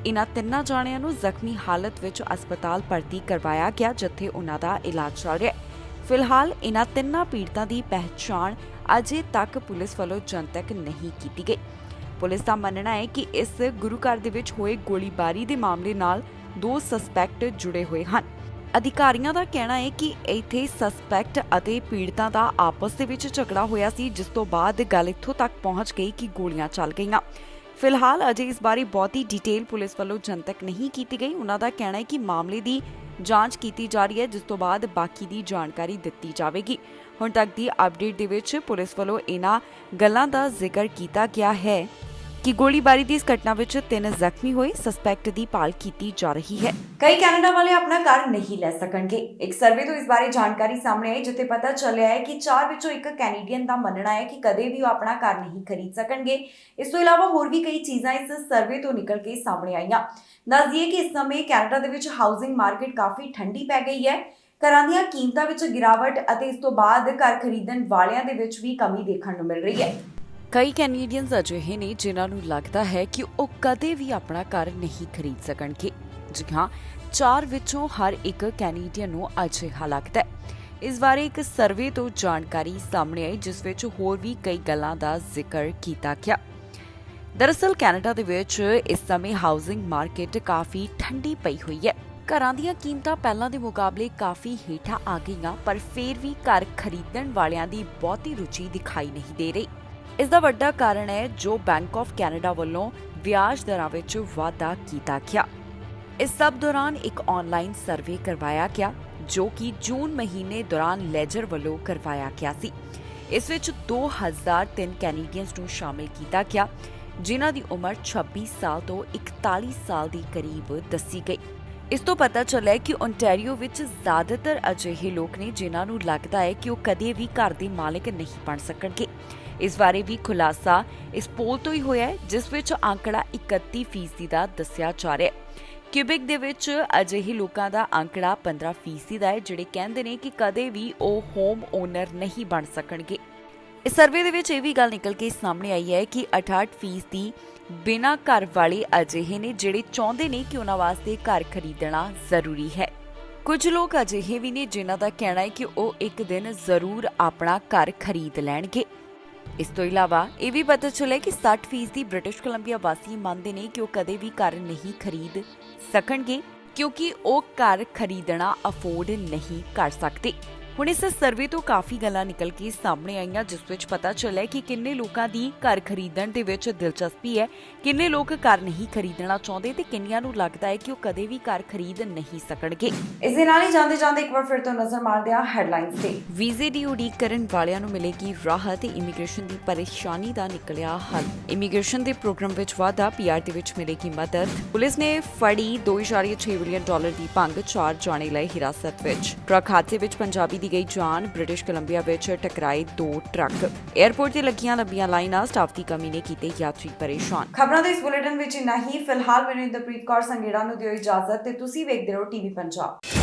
[SPEAKER 2] ਇਨ੍ਹਾਂ 3 ਜਾਣਿਆਂ ਨੂੰ ਜ਼ਖਮੀ ਹਾਲਤ ਵਿੱਚ ਹਸਪਤਾਲ ਭਰਤੀ ਕਰਵਾਇਆ ਗਿਆ ਜਿੱਥੇ ਉਹਨਾਂ ਦਾ ਇਲਾਜ ਚੱਲ ਰਿਹਾ ਹੈ। ਫਿਲਹਾਲ ਇਨ੍ਹਾਂ 3 ਪੀੜਤਾਂ ਦੀ ਪਹਿਚਾਣ ਅਜੇ ਤੱਕ ਪੁਲਿਸ ਵੱਲੋਂ ਜਨਤਕ ਨਹੀਂ ਕੀਤੀ ਗਈ। ਪੁਲਿਸ ਦਾ ਮੰਨਣਾ ਹੈ ਕਿ ਇਸ ਗੁਰੂ ਘਰ ਦੇ ਵਿੱਚ ਹੋਏ ਗੋਲੀਬਾਰੀ ਦੇ ਮਾਮਲੇ ਨਾਲ 2 ਸਸਪੈਕਟ ਜੁੜੇ ਹੋਏ ਹਨ। ਅਧਿਕਾਰੀਆਂ ਦਾ ਕਹਿਣਾ ਹੈ ਕਿ ਇੱਥੇ ਸਸਪੈਕਟ ਅਤੇ ਪੀੜਤਾਂ ਦਾ ਆਪਸ ਦੇ ਵਿੱਚ ਝਗੜਾ ਹੋਇਆ ਸੀ ਜਿਸ ਤੋਂ ਬਾਅਦ ਗੱਲ ਇੱਥੋਂ ਤੱਕ ਪਹੁੰਚ ਗਈ ਕਿ ਗੋਲੀਆਂ ਚੱਲ ਗਈਆਂ। ਫਿਲਹਾਲ ਅਜੇ ਇਸ ਬਾਰੇ ਬਹੁਤੀ ਡਿਟੇਲ ਪੁਲਿਸ ਵੱਲੋਂ ਜਨਤਕ ਨਹੀਂ ਕੀਤੀ ਗਈ। ਉਹਨਾਂ ਦਾ ਕਹਿਣਾ ਹੈ ਕਿ ਮਾਮਲੇ ਦੀ ਜਾਂਚ ਕੀਤੀ ਜਾ ਰਹੀ ਹੈ ਜਿਸ ਤੋਂ ਬਾਅਦ ਬਾਕੀ ਦੀ ਜਾਣਕਾਰੀ ਦਿੱਤੀ ਜਾਵੇਗੀ। ਹੁਣ ਤੱਕ ਦੀ ਅਪਡੇਟ ਦੇ ਵਿੱਚ ਪੁਲਿਸ ਵੱਲੋਂ ਇਹਨਾਂ ਗੱਲਾਂ ਦਾ ਜ਼ਿਕਰ ਕੀਤਾ ਗਿਆ ਹੈ ਕਿ ਗੋਲੀਬਾਰੀ ਦੀ ਇਸ ਘਟਨਾ ਵਿੱਚ 3 ਜ਼ਖਮੀ ਹੋਏ। ਸਸਪੈਕਟ ਦੀ ਭਾਲ ਕੀਤੀ ਜਾ ਰਹੀ ਹੈ।
[SPEAKER 1] ਕਈ ਕੈਨੇਡਾ ਵਾਲੇ ਆਪਣਾ ਘਰ ਨਹੀਂ ਲੈ ਸਕਣਗੇ। ਇੱਕ ਸਰਵੇ ਤੋਂ ਇਸ ਬਾਰੇ ਜਾਣਕਾਰੀ ਸਾਹਮਣੇ ਆਈ ਜਿੱਥੇ ਪਤਾ ਚੱਲਿਆ ਹੈ ਕਿ 4 ਵਿੱਚੋਂ 1 ਕੈਨੇਡੀਅਨ ਦਾ ਮੰਨਣਾ ਹੈ ਕਿ ਕਦੇ ਵੀ ਉਹ ਆਪਣਾ ਘਰ ਨਹੀਂ ਖਰੀਦ ਸਕਣਗੇ। ਇਸ ਤੋਂ ਇਲਾਵਾ ਹੋਰ ਵੀ ਕਈ ਚੀਜ਼ਾਂ ਇਸ ਸਰਵੇ ਤੋਂ ਨਿਕਲ ਕੇ ਸਾਹਮਣੇ ਆਈਆਂ। ਦੱਸ ਦਈਏ ਕਿ ਇਸ ਸਮੇਂ ਕੈਨੇਡਾ ਦੇ ਵਿੱਚ ਹਾਊਸਿੰਗ ਮਾਰਕੀਟ ਕਾਫੀ ਠੰਡੀ ਪੈ ਗਈ ਹੈ। ਘਰਾਂ ਦੀਆਂ ਕੀਮਤਾਂ ਵਿੱਚ ਗਿਰਾਵਟ ਅਤੇ ਇਸ ਤੋਂ ਬਾਅਦ ਘਰ ਖਰੀਦਣ ਵਾਲਿਆਂ ਦੇ ਵਿੱਚ ਵੀ ਕਮੀ ਦੇਖਣ ਨੂੰ ਮਿਲ ਰਹੀ ਹੈ।
[SPEAKER 2] ਕਈ ਕੈਨੇਡੀਅਨਸ ਅਜਿਹੇ ਨੇ ਜਿਨ੍ਹਾਂ ਨੂੰ ਲੱਗਦਾ ਹੈ ਕਿ ਉਹ ਕਦੇ ਵੀ ਆਪਣਾ ਘਰ ਨਹੀਂ ਖਰੀਦ ਸਕਣਗੇ। ਜੀ ਹਾਂ, 4 ਵਿੱਚੋਂ ਹਰ ਇੱਕ ਕੈਨੇਡੀਅਨ ਨੂੰ ਅਜਿਹਾ ਲੱਗਦਾ ਹੈ। ਇਸ ਬਾਰੇ ਇੱਕ ਸਰਵੇ ਤੋਂ ਜਾਣਕਾਰੀ ਸਾਹਮਣੇ ਆਈ ਜਿਸ ਵਿੱਚ ਹੋਰ ਵੀ ਕਈ ਗੱਲਾਂ ਦਾ ਜ਼ਿਕਰ ਕੀਤਾ ਗਿਆ। ਦਰਅਸਲ ਕੈਨੇਡਾ ਦੇ ਵਿੱਚ ਇਸ ਸਮੇਂ ਹਾਊਸਿੰਗ ਮਾਰਕੀਟ ਕਾਫੀ ਠੰਡੀ ਪਈ ਹੋਈ ਹੈ। ਘਰਾਂ ਦੀਆਂ ਕੀਮਤਾਂ ਪਹਿਲਾਂ ਦੇ ਮੁਕਾਬਲੇ ਕਾਫੀ ਹੇਠਾਂ ਆ ਗਈਆਂ ਪਰ ਫਿਰ ਵੀ ਘਰ ਖਰੀਦਣ ਵਾਲਿਆਂ ਦੀ ਬਹੁਤੀ ਰੁਚੀ ਦਿਖਾਈ ਨਹੀਂ ਦੇ ਰਹੀ। ਇਸ ਦਾ ਵੱਡਾ ਕਾਰਨ ਹੈ ਜੋ ਬੈਂਕ ਆਫ ਕੈਨੇਡਾ ਵੱਲੋਂ ਵਿਆਜ ਦਰਾਂ ਵਿੱਚ ਵਾਧਾ ਕੀਤਾ ਗਿਆ। ਇਸ ਸਭ ਦੌਰਾਨ ਇੱਕ ਆਨਲਾਈਨ ਸਰਵੇ ਕਰਵਾਇਆ ਗਿਆ ਜੋ ਕਿ ਜੂਨ ਮਹੀਨੇ ਦੌਰਾਨ ਲੈਜਰ ਵੱਲੋਂ ਕਰਵਾਇਆ ਗਿਆ ਸੀ। ਇਸ ਵਿੱਚ 2003 ਕੈਨੇਡੀਅਨਸ ਨੂੰ ਸ਼ਾਮਿਲ ਕੀਤਾ ਗਿਆ ਜਿਨ੍ਹਾਂ ਦੀ ਉਮਰ 26 ਸਾਲ ਤੋਂ 41 ਸਾਲ ਦੇ ਕਰੀਬ ਦੱਸੀ ਗਈ। ਇਸ ਤੋਂ ਪਤਾ ਚੱਲਿਆ ਕਿ ਓਨਟਾਰੀਓ ਵਿੱਚ ਜ਼ਿਆਦਾਤਰ ਅਜਿਹੇ ਲੋਕ ਨੇ ਜਿਨ੍ਹਾਂ ਨੂੰ ਲੱਗਦਾ ਹੈ ਕਿ ਉਹ ਕਦੇ ਵੀ ਘਰ ਦੇ ਮਾਲਕ ਨਹੀਂ ਬਣ ਸਕਣਗੇ। ਇਸ ਬਾਰੇ ਵੀ ਖੁਲਾਸਾ ਇਸ ਪੋਲ ਤੋਂ ਹੀ ਹੋਇਆ ਹੈ ਜਿਸ ਵਿੱਚ ਅੰਕੜਾ 31% ਦਾ ਦੱਸਿਆ ਜਾ ਰਿਹਾ ਹੈ। ਕਿਊਬਿਕ ਦੇ ਵਿੱਚ ਅਜਿਹੇ ਲੋਕਾਂ ਦਾ ਅੰਕੜਾ 15% ਦਾ ਹੈ ਜਿਹੜੇ ਕਹਿੰਦੇ ਨੇ ਕਿ ਕਦੇ ਵੀ ਉਹ ਹੋਮ ਓਨਰ ਨਹੀਂ ਬਣ ਸਕਣਗੇ। ਇਸ ਸਰਵੇ ਦੇ ਵਿੱਚ ਇਹ ਵੀ ਗੱਲ ਨਿਕਲ ਕੇ ਸਾਹਮਣੇ ਆਈ ਹੈ ਕਿ 68% ਬਿਨਾਂ ਘਰ ਵਾਲੇ ਅਜਿਹੇ ਨੇ ਜਿਹੜੇ ਚਾਹੁੰਦੇ ਨੇ ਕਿ ਉਹਨਾਂ ਵਾਸਤੇ ਘਰ ਖਰੀਦਣਾ ਜ਼ਰੂਰੀ ਹੈ। ਕੁਝ ਲੋਕ ਅਜਿਹੇ ਵੀ ਨੇ ਜਿਨ੍ਹਾਂ ਦਾ ਕਹਿਣਾ ਹੈ ਕਿ ਉਹ ਇੱਕ ਦਿਨ ਜ਼ਰੂਰ ਆਪਣਾ ਘਰ ਖਰੀਦ ਲੈਣਗੇ। ਇਸ ਤੋਂ ਇਲਾਵਾ ਇਹ ਵੀ ਪਤਾ ਚੱਲਿਆ ਕਿ 60% ਬ੍ਰਿਟਿਸ਼ ਕੋਲੰਬੀਆ ਵਾਸੀ ਮੰਨਦੇ ਨੇ ਕਿ ਉਹ ਕਦੇ ਵੀ ਘਰ ਨਹੀਂ ਖਰੀਦ ਸਕਣਗੇ ਕਿਉਂਕਿ ਉਹ ਘਰ ਖਰੀਦਣਾ ਅਫੋਰਡ ਨਹੀਂ ਕਰ ਸਕਦੇ। ਹੁਣ ਇਸ ਸਰਵੇ ਤੋਂ ਕਾਫੀ ਗੱਲਾਂ ਨਿਕਲ ਕੇ ਸਾਹਮਣੇ ਆਈਆਂ ਜਿਸ ਵਿੱਚ ਪਤਾ ਚੱਲਿਆ ਕਿ ਕਿੰਨੇ ਲੋਕਾਂ ਦੀ ਘਰ ਖਰੀਦਣ ਦੇ ਵਿੱਚ ਦਿਲਚਸਪੀ ਹੈ, ਕਿੰਨੇ ਲੋਕ ਘਰ ਨਹੀਂ ਖਰੀਦਣਾ ਚਾਹੁੰਦੇ ਤੇ ਕਿੰਨਿਆਂ ਨੂੰ ਲੱਗਦਾ ਹੈ ਕਿ ਉਹ ਕਦੇ ਵੀ ਘਰ ਖਰੀਦ ਨਹੀਂ ਸਕਣਗੇ।
[SPEAKER 1] ਇਸ ਦੇ ਨਾਲ ਹੀ ਜਾਂਦੇ ਇੱਕ ਵਾਰ ਫਿਰ ਤੋਂ ਨਜ਼ਰ ਮਾਰਦੇ ਹਾਂ ਹੈਡਲਾਈਨਸ ਤੇ।
[SPEAKER 2] ਵੀਜ਼ੇ ਦੀ ਉਡੀਕ ਕਰਨ ਵਾਲਿਆਂ ਨੂੰ ਮਿਲੇਗੀ ਰਾਹਤ ਤੇ ਇਮੀਗ੍ਰੇਸ਼ਨ ਦੀ ਪਰੇਸ਼ਾਨੀ ਦਾ ਨਿਕਲਿਆ ਹੱਲ। ਇਮੀਗ੍ਰੇਸ਼ਨ ਦੇ ਪ੍ਰੋਗਰਾਮ ਵਿੱਚ ਵਾਧਾ, ਪੀਆਰ ਦੇ ਵਿੱਚ ਮਿਲੇਗੀ ਮਦਦ। ਪੁਲਿਸ ਨੇ ਫੜੀ $2.6 ਬਿਲੀਅਨ ਦੀ ਭੰਗ, 4 ਜਾਣੇ ਲਏ ਹਿਰਾਸਤ ਵਿੱਚ। ਟਰੱਕ ਹਾਦਸੇ ਵਿੱਚ ਪੰਜਾਬੀ ਦੀ ਗਈ ਜਾਨ, ਬ੍ਰਿਟਿਸ਼ ਕੋਲੰਬੀਆ ਵਿੱਚ ਟਕਰਾਏ 2 ਟਰੱਕ। 에ਅਰਪੋਰਟ ਤੇ ਲੱਗੀਆਂ ਲੰਬੀਆਂ ਲਾਈਨਾਂ, ਸਟਾਫ ਦੀ ਕਮੀ ਨੇ ਕੀਤੇ ਯਾਤਰੀ ਪਰੇਸ਼ਾਨ।
[SPEAKER 1] ਖਬਰਾਂ ਦੇ ਇਸ ਬੁਲੇਟਿਨ ਵਿੱਚ ਇੰਨਾ ਹੀ। ਫਿਲਹਾਲ ਮੈਨੂੰ ਇੰਦਰਪ੍ਰੀਤ ਕੌਰ ਸੰਗੇੜਾ ਨੂੰ ਦਿਓ ਇਜਾਜ਼ਤ ਤੇ ਤੁਸੀਂ ਵੇਖਦੇ ਰਹੋ ਟੀਵੀ ਪੰਜਾਬ।